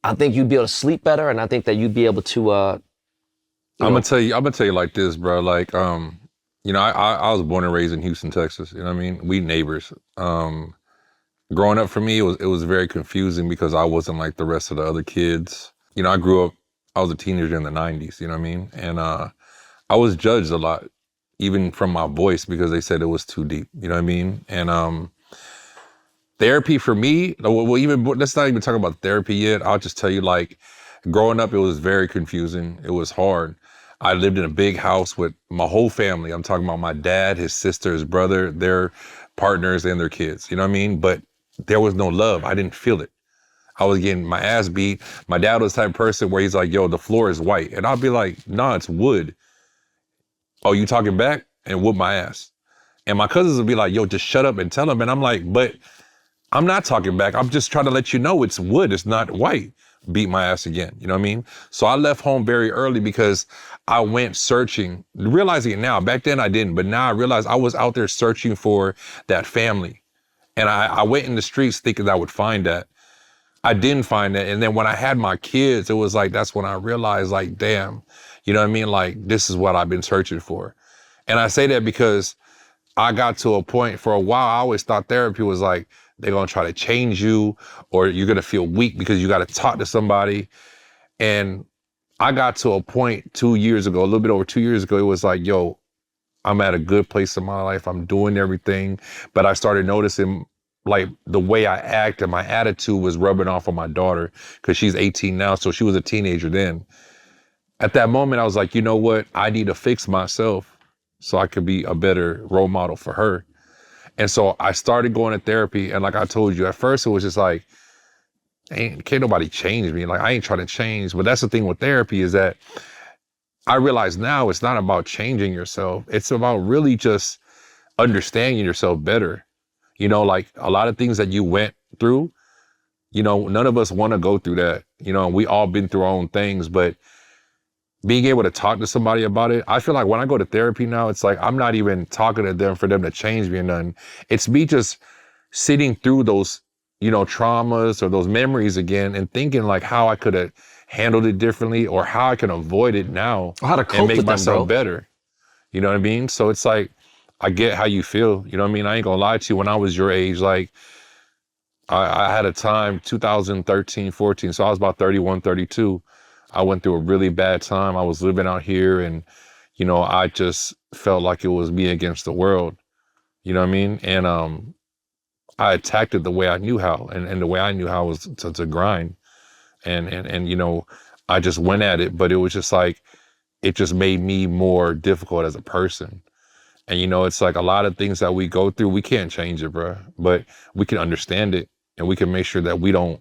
I think you'd be able to sleep better, and I think that you'd be able to. I'm gonna tell you like this, bro. Like, I was born and raised in Houston, Texas. You know what I mean? We neighbors. Growing up for me, it was very confusing because I wasn't like the rest of the other kids. I was a teenager in the 90s. You know what I mean? And I was judged a lot, even from my voice, because they said it was too deep. You know what I mean? And therapy for me, let's not even talk about therapy yet. I'll just tell you, like, growing up, it was very confusing. It was hard. I lived in a big house with my whole family. I'm talking about my dad, his sister, his brother, their partners, and their kids. You know what I mean? But there was no love. I didn't feel it. I was getting my ass beat. My dad was the type of person where he's like, yo, the floor is white. And I'll be like, nah, it's wood. Oh, you talking back? And whoop my ass. And my cousins would be like, yo, just shut up and tell him. And I'm like, but I'm not talking back. I'm just trying to let you know it's wood. It's not white. Beat my ass again. You know what I mean? So I left home very early because I went searching, realizing it now. Back then I didn't, but now I realize I was out there searching for that family. And I went in the streets thinking I would find that. I didn't find that. And then when I had my kids, it was like, that's when I realized, like, damn, you know what I mean? Like, this is what I've been searching for. And I say that because I got to a point for a while, I always thought therapy was like, they're going to try to change you, or you're going to feel weak because you got to talk to somebody. And I got to a point 2 years ago, a little bit over 2 years ago, it was like, yo, I'm at a good place in my life. I'm doing everything. But I started noticing, like, the way I act and my attitude was rubbing off on my daughter, because she's 18 now, so she was a teenager then. At that moment, I was like, you know what? I need to fix myself so I could be a better role model for her. And so I started going to therapy. And like I told you, at first it was just like, can't nobody change me. Like, I ain't trying to change. But that's the thing with therapy, is that I realize now it's not about changing yourself. It's about really just understanding yourself better. Like a lot of things that you went through, none of us want to go through that. We all been through our own things, but being able to talk to somebody about it, I feel like when I go to therapy now, it's like I'm not even talking to them for them to change me or nothing. It's me just sitting through those, traumas or those memories again and thinking like how I could have handled it differently or how I can avoid it now how to cope and make with them, myself bro. better. You know what I mean? So it's like, I get how you feel. You know what I mean? I ain't gonna lie to you. When I was your age, like, I had a time, 2013, 14, so I was about 31, 32. I went through a really bad time. I was living out here and, I just felt like it was me against the world. You know what I mean? And I attacked it the way I knew how. And the way I knew how was to grind. And I just went at it, but it was just like, it just made me more difficult as a person. And, it's like a lot of things that we go through, we can't change it, bro. But we can understand it, and we can make sure that we don't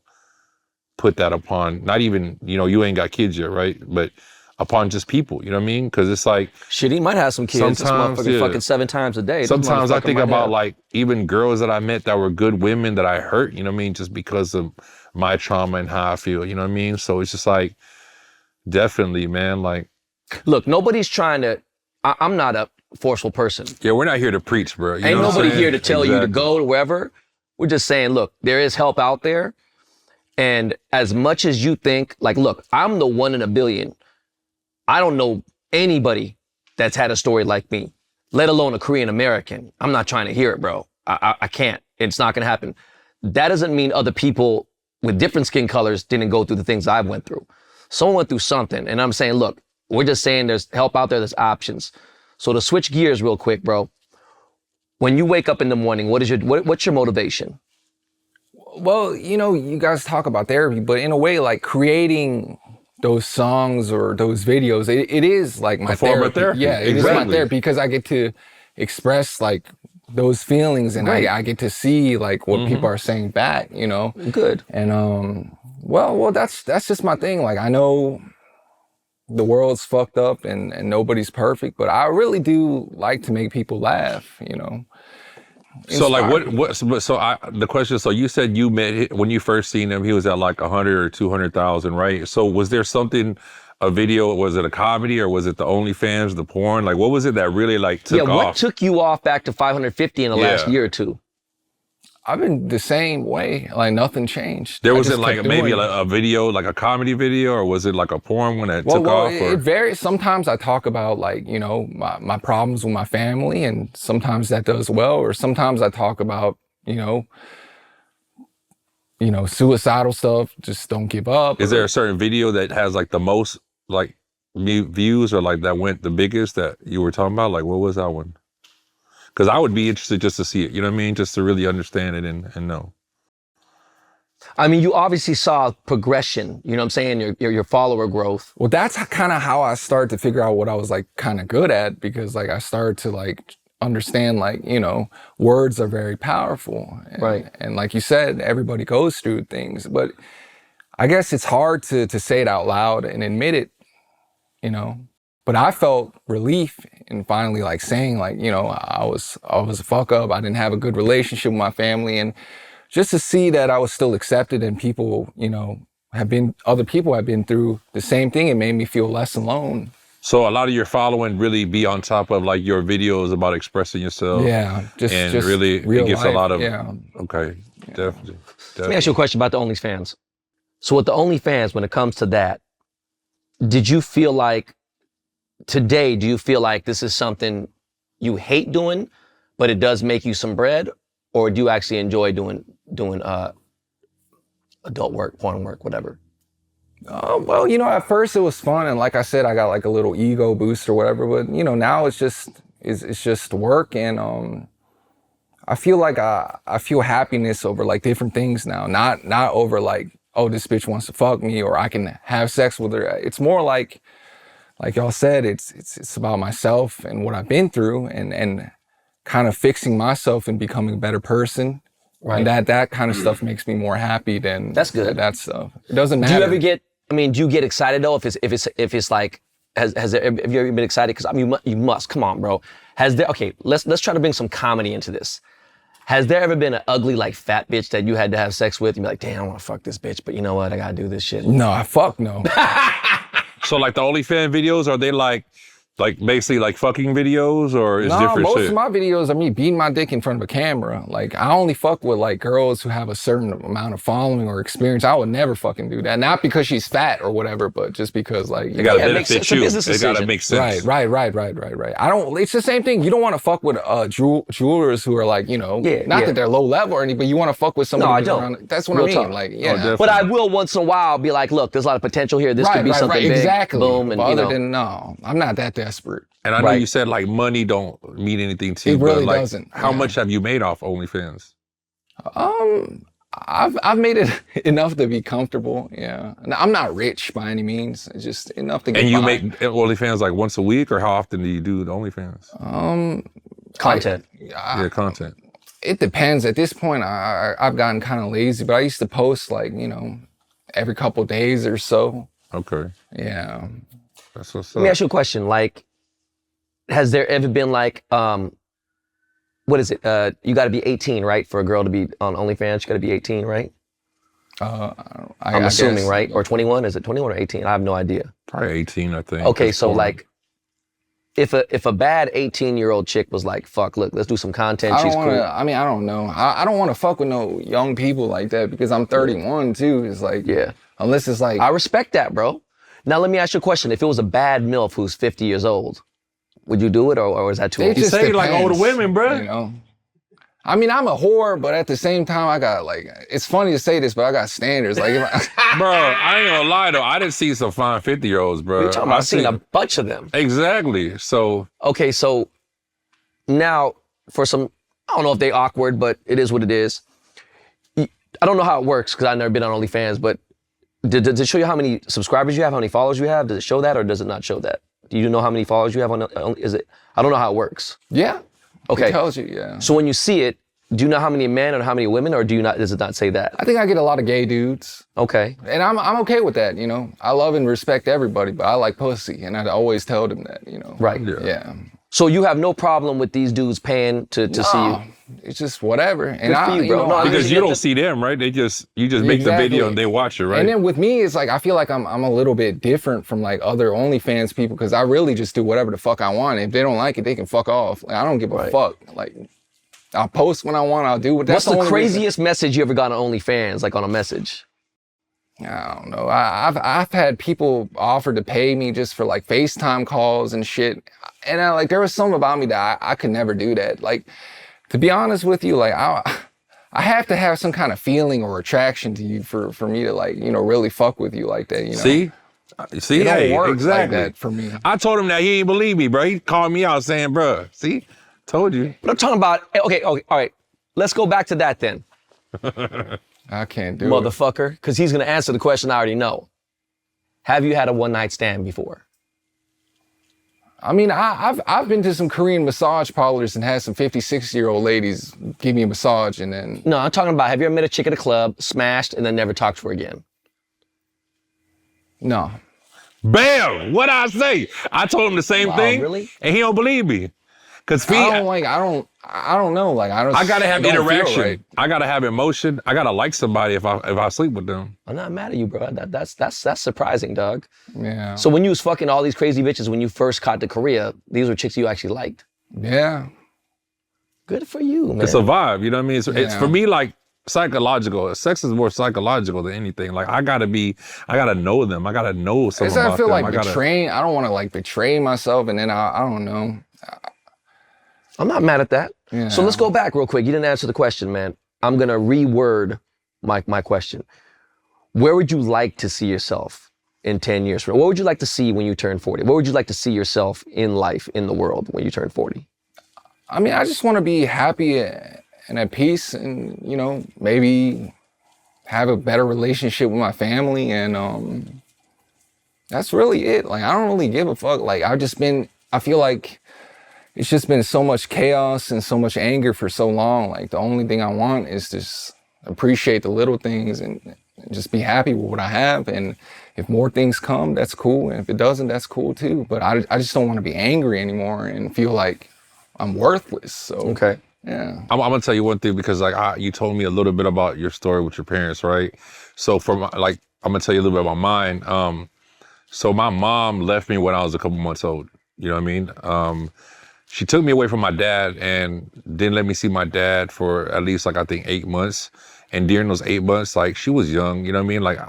put that upon, not even, you ain't got kids yet, right? But upon just people, you know what I mean? Because it's like... Shit, he might have some kids. Sometimes, this motherfucker fucking 7 times a day. Sometimes I think about, like, even girls that I met that were good women that I hurt, you know what I mean? Just because of my trauma and how I feel, you know what I mean? So it's just like, definitely, man, like... Look, nobody's trying to... I'm not a forceful person. Yeah, we're not here to preach, bro. Ain't nobody here to tell you to go to wherever. We're just saying, look, there is help out there. And as much as you think, like, look, I'm the 1 in a billion. I don't know anybody that's had a story like me, let alone a Korean American. I'm not trying to hear it, bro. I can't. It's not going to happen. That doesn't mean other people with different skin colors didn't go through the things I went through. Someone went through something. And I'm saying, look, we're just saying there's help out there, there's options. So to switch gears real quick, bro. When you wake up in the morning, what's your motivation? Well, you know, you guys talk about therapy, but in a way, like creating those songs or those videos, it is like my therapy. Yeah, it is my therapy because I get to express like those feelings and I get to see like what people are saying back, you know? Good. And well, that's just my thing. Like I know the world's fucked up and nobody's perfect, but I really do like to make people laugh, you know? So like the question, so you said you met, when you first seen him, he was at like 100 or 200,000, right? So was there something, a video, was it a comedy or was it the Onlyfans, the porn? Like what was it that really like took off? Yeah, what took you off back to 550 in the last year or two? I've been the same way, like nothing changed. There wasn't like maybe a video, like a comedy video, or was it like a porn one that took off? It varies. Sometimes I talk about like, you know, my problems with my family and sometimes that does well, or sometimes I talk about, you know, suicidal stuff, just don't give up. Is there a certain video that has like the most like views or like that went the biggest that you were talking about? Like what was that one? Because I would be interested just to see it, you know what I mean? Just to really understand it and know. I mean, you obviously saw progression, you know what I'm saying? Your follower growth. Well, that's kind of how I started to figure out what I was like kind of good at, because like I started to like understand like, you know, words are very powerful. Right. And like you said, everybody goes through things, but I guess it's hard to say it out loud and admit it, you know? But I felt relief in finally like saying like, you know, I was a fuck up. I didn't have a good relationship with my family. And just to see that I was still accepted and people, you know, other people have been through the same thing, it made me feel less alone. So a lot of your following really be on top of like your videos about expressing yourself. Yeah. Just really, it gets life, a lot of, okay. Yeah. Definitely. Let me ask you a question about the OnlyFans. So with the OnlyFans, when it comes to that, did you feel like, today, do you feel like this is something you hate doing, but it does make you some bread? Or do you actually enjoy doing adult work, porn work, whatever? Well, you know, at first it was fun. And like I said, I got like a little ego boost or whatever. But, you know, now it's just work. And I feel like I feel happiness over like different things now. Not over like, oh, this bitch wants to fuck me or I can have sex with her. It's more like y'all said, it's about myself and what I've been through and kind of fixing myself and becoming a better person. Right. And that kind of stuff makes me more happy than that's good. That stuff. It doesn't matter. Do you ever get? I mean, do you get excited though? If it's like, have you ever been excited? Because I mean, you must. Come on, bro. Okay, let's try to bring some comedy into this. Has there ever been an ugly like fat bitch that you had to have sex with? And be like, damn, I want to fuck this bitch, but you know what? I gotta do this shit. No, fuck no. So like the OnlyFans videos, are they like basically like fucking videos or is different most shit? of my videos are me beating my dick in front of a camera. Like I only fuck with like girls who have a certain amount of following or experience. I would never fucking do that. Not because she's fat or whatever, but just because like it gotta benefit you. It gotta make sense. Right. I don't. It's the same thing. You don't want to fuck with jewelers who are like, you know, not that they're low level or anything, but you want to fuck with somebody. No, I don't. Around, that's what I mean. Talk. Like, but I will once in a while be like, look, there's a lot of potential here. This could be something big. Exactly. Boom, and other than I'm not that desperate. And I know you said like money don't mean anything to you. It really but like, doesn't. How much have you made off OnlyFans? I've made it enough to be comfortable. Yeah, I'm not rich by any means. It's just enough to get. And you by. make OnlyFans like once a week, or how often do you do the OnlyFans? Content. Content. It depends. At this point, I've gotten kind of lazy, but I used to post like, you know, every couple of days or so. Okay. Yeah. That's what's up. Let me ask you a question. Like, has there ever been like, what is it? You got to be 18, right, for a girl to be on OnlyFans? You got to be 18, right? I'm assuming, guess. right? Or 21? Is it 21 or 18? I have no idea. Probably 18, I think. Okay, so like, if a bad 18-year-old chick was like, fuck, look, let's do some content. She's cool. I mean, I don't know. I don't want to fuck with no young people like that because I'm 31 too. It's like, unless it's like. I respect that, bro. Now let me ask you a question. If it was a bad MILF who's 50 years old, would you do it or is that too old? You say like older women, bro. You know, I mean, I'm a whore, but at the same time, I got like, it's funny to say this, but I got standards. Like, Bro, I ain't gonna lie though. I didn't see some fine 50-year-olds, bro. You're talking about seeing a bunch of them. Exactly. So. Okay, so now for some, I don't know if they awkward, but it is what it is. I don't know how it works because I've never been on OnlyFans, but does it show you how many subscribers you have, how many followers you have? Does it show that or does it not show that? Do you know how many followers you have on, is it, I don't know how it works. Yeah. Okay. It tells you, yeah. So when you see it, do you know how many men or how many women, or does it not say that? I think I get a lot of gay dudes. Okay. And I'm okay with that, you know. I love and respect everybody, but I like pussy, and I always tell them that, you know. Right. Yeah. So you have no problem with these dudes paying to see you? It's just whatever. And Good for you, bro. No, because you don't see them, right? You just make the video and they watch it, right? And then with me, it's like I feel like I'm a little bit different from like other OnlyFans people because I really just do whatever the fuck I want. If they don't like it, they can fuck off. Like, I don't give a fuck. Like I'll post when I want. I'll do what. What's the craziest message you ever got on OnlyFans? Like on a message? I don't know. I've had people offer to pay me just for like FaceTime calls and shit. And like there was something about me that I could never do that. Like to be honest with you, like I have to have some kind of feeling or attraction to you for me to like, you know, really fuck with you like that, you know. See, it don't work exactly. like that for me. I told him that he didn't believe me, bro. He called me out saying, bro, see, told you. But I'm talking about, okay, all right. Let's go back to that then. I can't do it. Motherfucker, because he's gonna answer the question I already know. Have you had a one-night stand before? I mean, I've been to some Korean massage parlors and had some 50, 60-year-old ladies give me a massage and then... No, I'm talking about, have you ever met a chick at a club, smashed, and then never talked to her again? No. Bam! What'd I say? I told him the same thing. Really? And he don't believe me. Cause I don't know. Like I gotta have interaction. Right. I gotta have emotion. I gotta like somebody if I sleep with them. I'm not mad at you, bro. That's surprising, dog. Yeah. So when you was fucking all these crazy bitches when you first got to Korea, these were chicks you actually liked. Yeah. Good for you, man. It's a vibe, you know what I mean? It's for me like psychological. Sex is more psychological than anything. Like I gotta know them. I gotta know something about I feel them. like betraying. I don't want to like betray myself, and then I don't know. I'm not mad at that. Yeah. So let's go back real quick. You didn't answer the question, man. I'm gonna reword my question. Where would you like to see yourself in 10 years from now? What would you like to see when you turn 40? What would you like to see yourself in life, in the world, when you turn 40? I mean, I just want to be happy and at peace and, you know, maybe have a better relationship with my family. And that's really it. Like, I don't really give a fuck. Like, I feel like it's just been so much chaos and so much anger for so long. Like, the only thing I want is just appreciate the little things and just be happy with what I have. And if more things come, that's cool. And if it doesn't, that's cool too. But I just don't want to be angry anymore and feel like I'm worthless. So, okay. Yeah. I'm gonna tell you one thing because like you told me a little bit about your story with your parents, right? So I'm gonna tell you a little bit about mine. So my mom left me when I was a couple months old. You know what I mean? She took me away from my dad and didn't let me see my dad for at least like I think 8 months. And during those 8 months, like she was young, you know what I mean? Like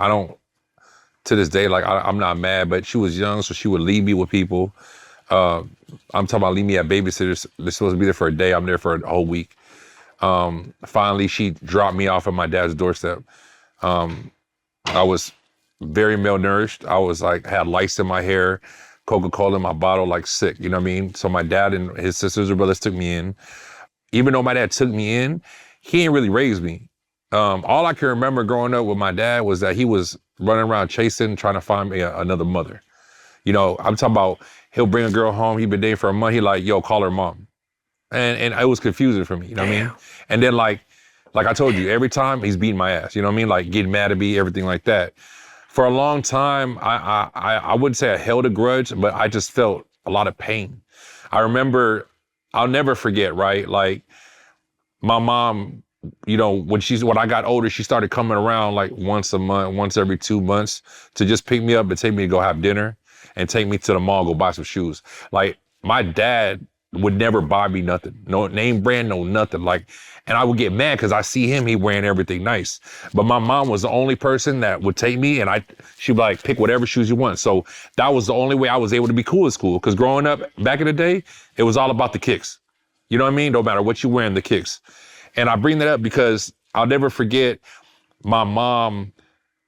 to this day, like I'm not mad, but she was young, so she would leave me with people. I'm talking about leave me at babysitters. They're supposed to be there for a day. I'm there for a whole week. Finally, she dropped me off at my dad's doorstep. I was very malnourished. I was like, had lice in my hair, Coca-Cola in my bottle, like sick, you know what I mean? So my dad and his sisters and brothers took me in. Even though my dad took me in, he didn't really raise me. All I can remember growing up with my dad was that he was running around chasing, trying to find me another mother. You know, I'm talking about he'll bring a girl home, he'd been dating for a month, he like, yo, call her mom. And it was confusing for me, you know what I mean? And then like I told you, every time he's beating my ass, you know what I mean? Like getting mad at me, everything like that. For a long time, I wouldn't say I held a grudge, but I just felt a lot of pain. I remember, I'll never forget, right? Like my mom, you know, when I got older, she started coming around like once a month, once every 2 months to just pick me up and take me to go have dinner and take me to the mall, go buy some shoes. Like my dad would never buy me nothing. No name brand, no nothing. Like, and I would get mad because I see him, he wearing everything nice. But my mom was the only person that would take me and she'd be like, pick whatever shoes you want. So that was the only way I was able to be cool at school. Because growing up back in the day, it was all about the kicks. You know what I mean? No matter what you wearing, the kicks. And I bring that up because I'll never forget my mom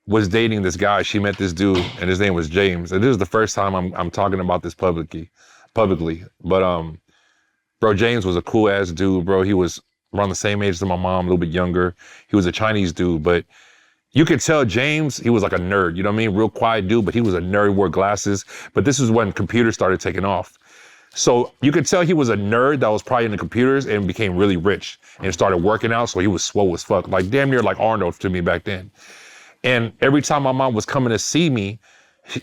was dating this guy. She met this dude and his name was James. And this is the first time I'm talking about this publicly. But bro, James was a cool ass dude, bro. He was around the same age as my mom, a little bit younger. He was a Chinese dude, but you could tell James, he was like a nerd, you know what I mean? Real quiet dude, but he was a nerd, he wore glasses. But this is when computers started taking off. So you could tell he was a nerd that was probably into computers and became really rich and started working out. So he was swole as fuck, like damn near like Arnold to me back then. And every time my mom was coming to see me,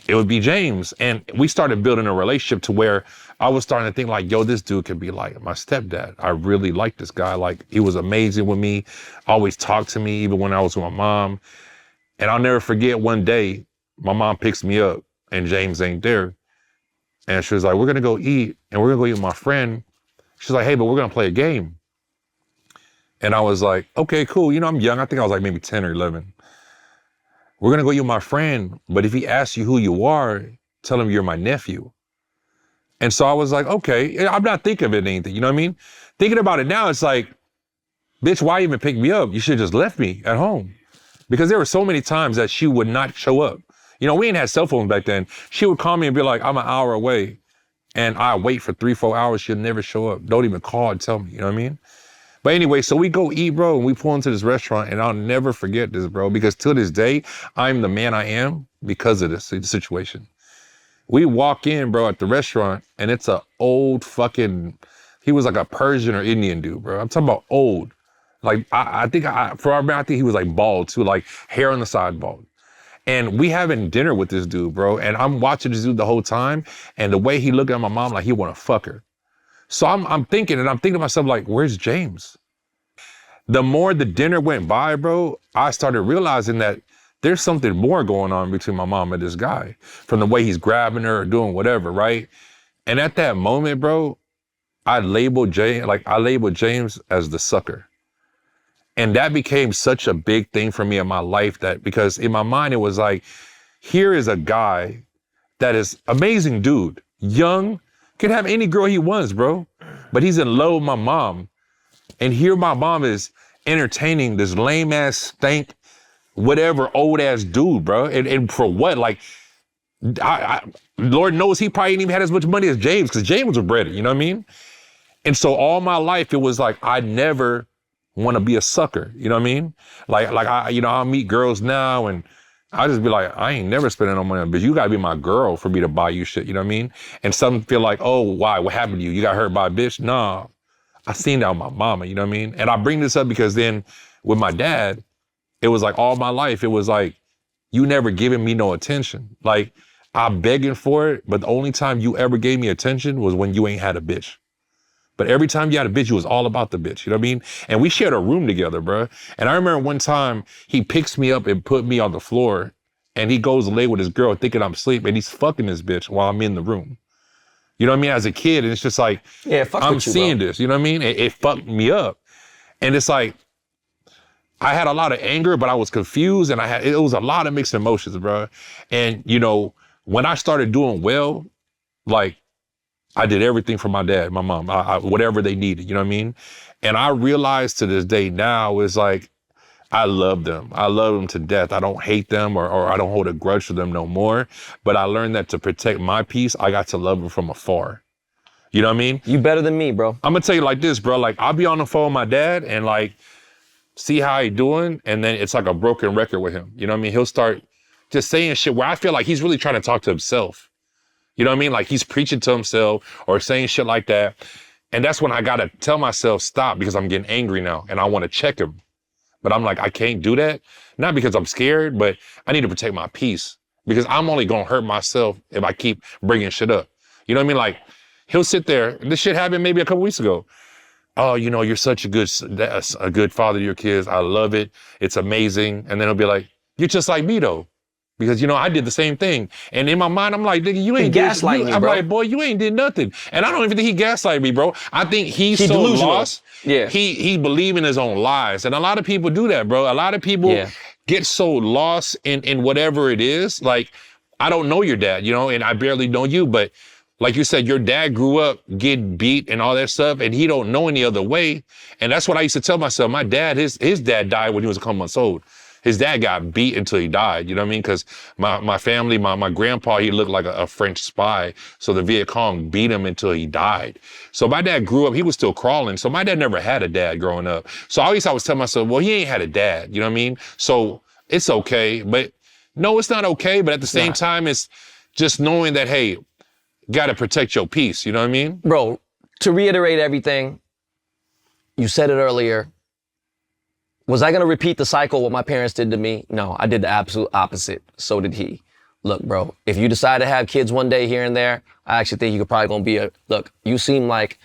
it would be James. And we started building a relationship to where I was starting to think like, yo, this dude could be like my stepdad. I really like this guy. Like he was amazing with me, always talked to me, even when I was with my mom. And I'll never forget one day, my mom picks me up and James ain't there. And she was like, we're gonna go eat and we're gonna go eat with my friend. She's like, hey, but we're gonna play a game. And I was like, okay, cool. You know, I'm young. I think I was like maybe 10 or 11. We're gonna go eat with my friend, but if he asks you who you are, tell him you're my nephew. And so I was like, okay, I'm not thinking of it anything, you know what I mean? Thinking about it now, it's like, bitch, why even pick me up? You should have just left me at home. Because there were so many times that she would not show up. You know, we ain't had cell phones back then. She would call me and be like, I'm an hour away. And I wait for 3-4 hours, she'll never show up. Don't even call and tell me, you know what I mean? But anyway, so we go eat, bro, and we pull into this restaurant, and I'll never forget this, bro, because to this day, I'm the man I am because of this situation. We walk in, bro, at the restaurant, and it's a old fucking, he was like a Persian or Indian dude, bro. I'm talking about old. Like, I think he was like bald too, like hair on the side bald. And we having dinner with this dude, bro, and I'm watching this dude the whole time, and the way he looked at my mom like he want to fuck her. So I'm thinking to myself like, where's James? The more the dinner went by, bro, I started realizing that there's something more going on between my mom and this guy from the way he's grabbing her or doing whatever, right? And at that moment, bro, I labeled James as the sucker. And that became such a big thing for me in my life that because in my mind, it was like, here is a guy that is amazing dude, young, can have any girl he wants, bro. But he's in love with my mom. And here my mom is entertaining this lame ass stank, whatever old ass dude, bro. And for what? Like, Lord knows he probably ain't even had as much money as James because James was breaded, you know what I mean? And so all my life, it was like, I never want to be a sucker, you know what I mean? Like I'll meet girls now and I just be like, I ain't never spending no money on bitch. You gotta be my girl for me to buy you shit, you know what I mean? And some feel like, oh, why? What happened to you? You got hurt by a bitch? Nah, I seen that with my mama, you know what I mean? And I bring this up because then with my dad, it was like all my life, it was like, you never giving me no attention. Like, I'm begging for it, but the only time you ever gave me attention was when you ain't had a bitch. But every time you had a bitch, you was all about the bitch, you know what I mean? And we shared a room together, bro. And I remember one time he picks me up and put me on the floor and he goes to lay with his girl thinking I'm asleep and he's fucking this bitch while I'm in the room. You know what I mean? As a kid, and it's just like, yeah, fuck I'm with you, seeing bro. this, you know what I mean? It fucked me up. And it's like, I had a lot of anger, but I was confused and it was a lot of mixed emotions, bro. And you know, when I started doing well, like, I did everything for my dad, my mom, whatever they needed, you know what I mean? And I realized to this day now is like, I love them. I love them to death. I don't hate them or I don't hold a grudge for them no more. But I learned that to protect my peace, I got to love them from afar. You know what I mean? You better than me, bro. I'm gonna tell you like this, bro. Like, I'll be on the phone with my dad and like, see how he doing. And then it's like a broken record with him. You know what I mean? He'll start just saying shit where I feel like he's really trying to talk to himself. You know what I mean? Like he's preaching to himself or saying shit like that. And that's when I gotta tell myself stop because I'm getting angry now and I wanna check him. But I'm like, I can't do that. Not because I'm scared, but I need to protect my peace because I'm only gonna hurt myself if I keep bringing shit up. You know what I mean? Like he'll sit there, this shit happened maybe a couple weeks ago. Oh, you know, you're such a good father to your kids. I love it. It's amazing. And then he'll be like, you're just like me though. Because, you know, I did the same thing. And in my mind, I'm like, nigga, you ain't gaslighting me, I'm bro. like, boy, you ain't did nothing. And I don't even think he gaslighted me, bro. I think he's so delusional. lost. Yeah. He believe in his own lies. And a lot of people do that, bro. A lot of people get so lost in whatever it is. Like, I don't know your dad, you know, and I barely know you, but like you said, your dad grew up getting beat and all that stuff, and he don't know any other way. And that's what I used to tell myself. My dad, his dad died when he was a couple months old. His dad got beat until he died, you know what I mean? Because my family, my grandpa, he looked like a French spy. So the Viet Cong beat him until he died. So my dad grew up, he was still crawling. So my dad never had a dad growing up. So I was telling myself, well, he ain't had a dad, you know what I mean? So it's okay, but no, it's not okay. But at the same time, it's just knowing that, hey, gotta protect your peace, you know what I mean? Bro, to reiterate everything, you said it earlier. Was I gonna repeat the cycle, what my parents did to me? No, I did the absolute opposite. So did he. Look, bro, if you decide to have kids one day here and there, I actually think you could probably gonna be look, you seem like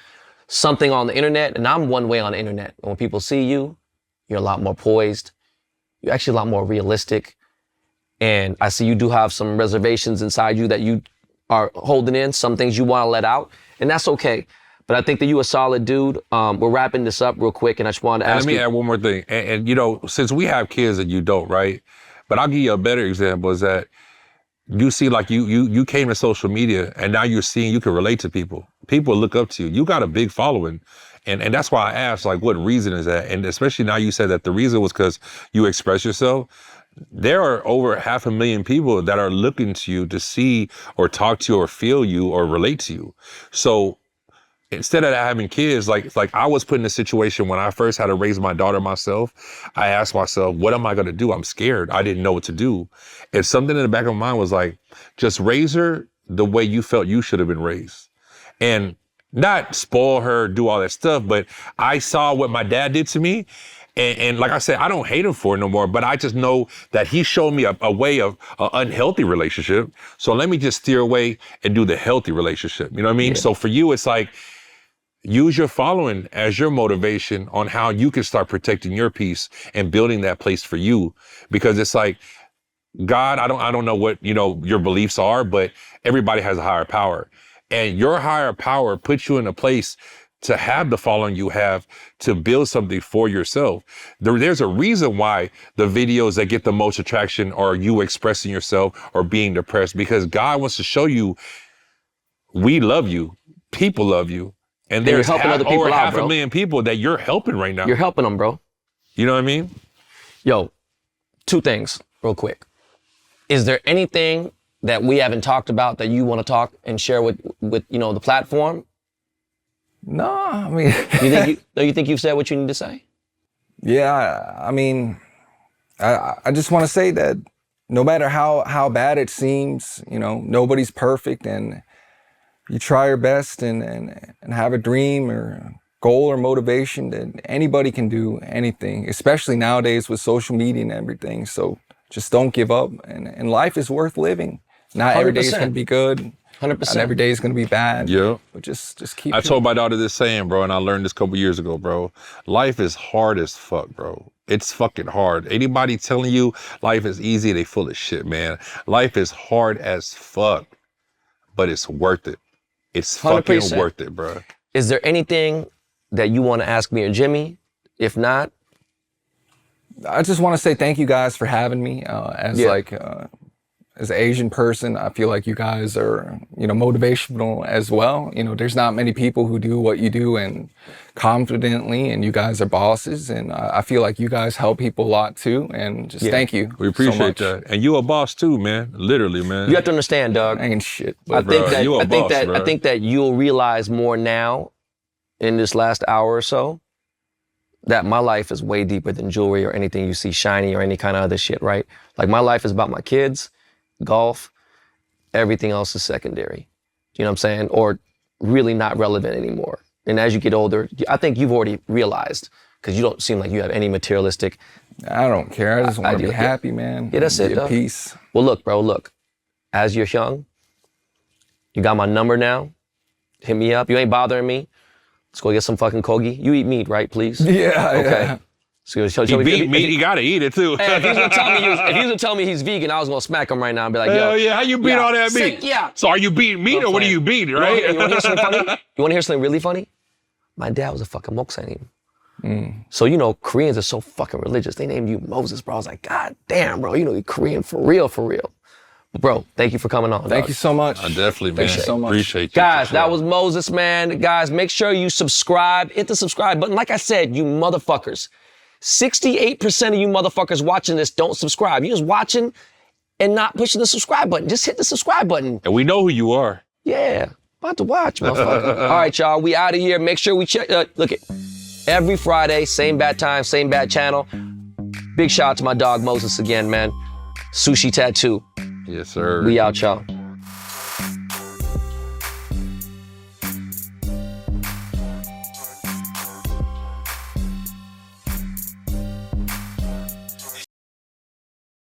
something on the internet, and I'm one way on the internet. When people see you, you're a lot more poised. You're actually a lot more realistic. And I see you do have some reservations inside you that you are holding in, some things you wanna let out, and that's okay. But I think that you a solid dude. We're wrapping this up real quick, and I just wanted to ask you. Let me add one more thing. And you know, since we have kids and you don't, right? But I'll give you a better example is that you see, like you came to social media and now you're seeing you can relate to people. People look up to you. You got a big following. And that's why I asked, like, what reason is that? And especially now you said that the reason was because you express yourself. There are over 500,000 people that are looking to you to see or talk to you or feel you or relate to you. So instead of having kids, like I was put in a situation when I first had to raise my daughter myself, I asked myself, what am I gonna do? I'm scared. I didn't know what to do. And something in the back of my mind was like, just raise her the way you felt you should have been raised. And not spoil her, do all that stuff, but I saw what my dad did to me. And like I said, I don't hate him for it no more, but I just know that he showed me a way of an unhealthy relationship. So let me just steer away and do the healthy relationship. You know what I mean? Yeah. So for you, it's like, use your following as your motivation on how you can start protecting your peace and building that place for you. Because it's like, God, I don't know what, you know, your beliefs are, but everybody has a higher power. And your higher power puts you in a place to have the following you have to build something for yourself. There's a reason why the videos that get the most attraction are you expressing yourself or being depressed, because God wants to show you, we love you, people love you. And there's helping other people over out, 500,000 people that you're helping right now. You're helping them, bro. You know what I mean? Yo, two things real quick. Is there anything that we haven't talked about that you want to talk and share with you know, the platform? No, I mean. you think you've said what you need to say? Yeah, I mean, I just want to say that no matter how bad it seems, you know, nobody's perfect, and you try your best and have a dream or goal or motivation, that anybody can do anything, especially nowadays with social media and everything. So just don't give up, and life is worth living. Not 100%. Every day is going to be good. 100%. Not every day is going to be bad. Yeah. But just keep. I told my daughter this saying, bro, and I learned this a couple years ago, bro. Life is hard as fuck, bro. It's fucking hard. Anybody telling you life is easy, they full of shit, man. Life is hard as fuck, but it's worth it. It's fucking 100%. Worth it, bro. Is there anything that you want to ask me or Jimmy? If not, I just want to say thank you guys for having me. As an Asian person, I feel like you guys are, you know, motivational as well. You know, there's not many people who do what you do and confidently, and you guys are bosses. And I feel like you guys help people a lot too. And just thank you. We appreciate that. And you a boss too, man. Literally, man. You have to understand, dog. I ain't shit. I think that you'll realize more now in this last hour or so that my life is way deeper than jewelry or anything you see shiny or any kind of other shit, right? Like, my life is about my kids, golf, everything else is secondary. You know what I'm saying? Or really not relevant anymore. And as you get older, I think you've already realized, because you don't seem like you have any materialistic. I don't care. I just want to be happy, man. Yeah, that's it, dog. Peace. Well, look, bro, look. As you're young, you got my number now. Hit me up. You ain't bothering me. Let's go get some fucking kogi. You eat meat, right, please? Yeah. Okay. Yeah. So meat, you gotta eat it too. Hey, if he's gonna tell me he's vegan, I was gonna smack him right now and be like, yo. Hell yeah, how you beat all that meat? Yeah. So are you beating meat or what are you beating, right? You wanna hear something funny? You wanna hear something really funny? My dad was a fucking moksanim. So, you know, Koreans are so fucking religious. They named you Moses, bro. I was like, God damn, bro, you know, you're Korean for real, for real. Bro, thank you for coming on. Thank you so much. I definitely, man. Thank you so much. Appreciate you. Guys, for sure. that was Moses, man. Guys, make sure you subscribe. Hit the subscribe button. Like I said, you motherfuckers. 68% of you motherfuckers watching this don't subscribe. You're just watching and not pushing the subscribe button. Just hit the subscribe button. And we know who you are. Yeah, about to watch, motherfucker. All right, y'all, we out of here. Make sure we check, look it, every Friday, same bad time, same bad channel. Big shout out to my dog Moses again, man. Sushi Tattoo. Yes, sir. We out, y'all.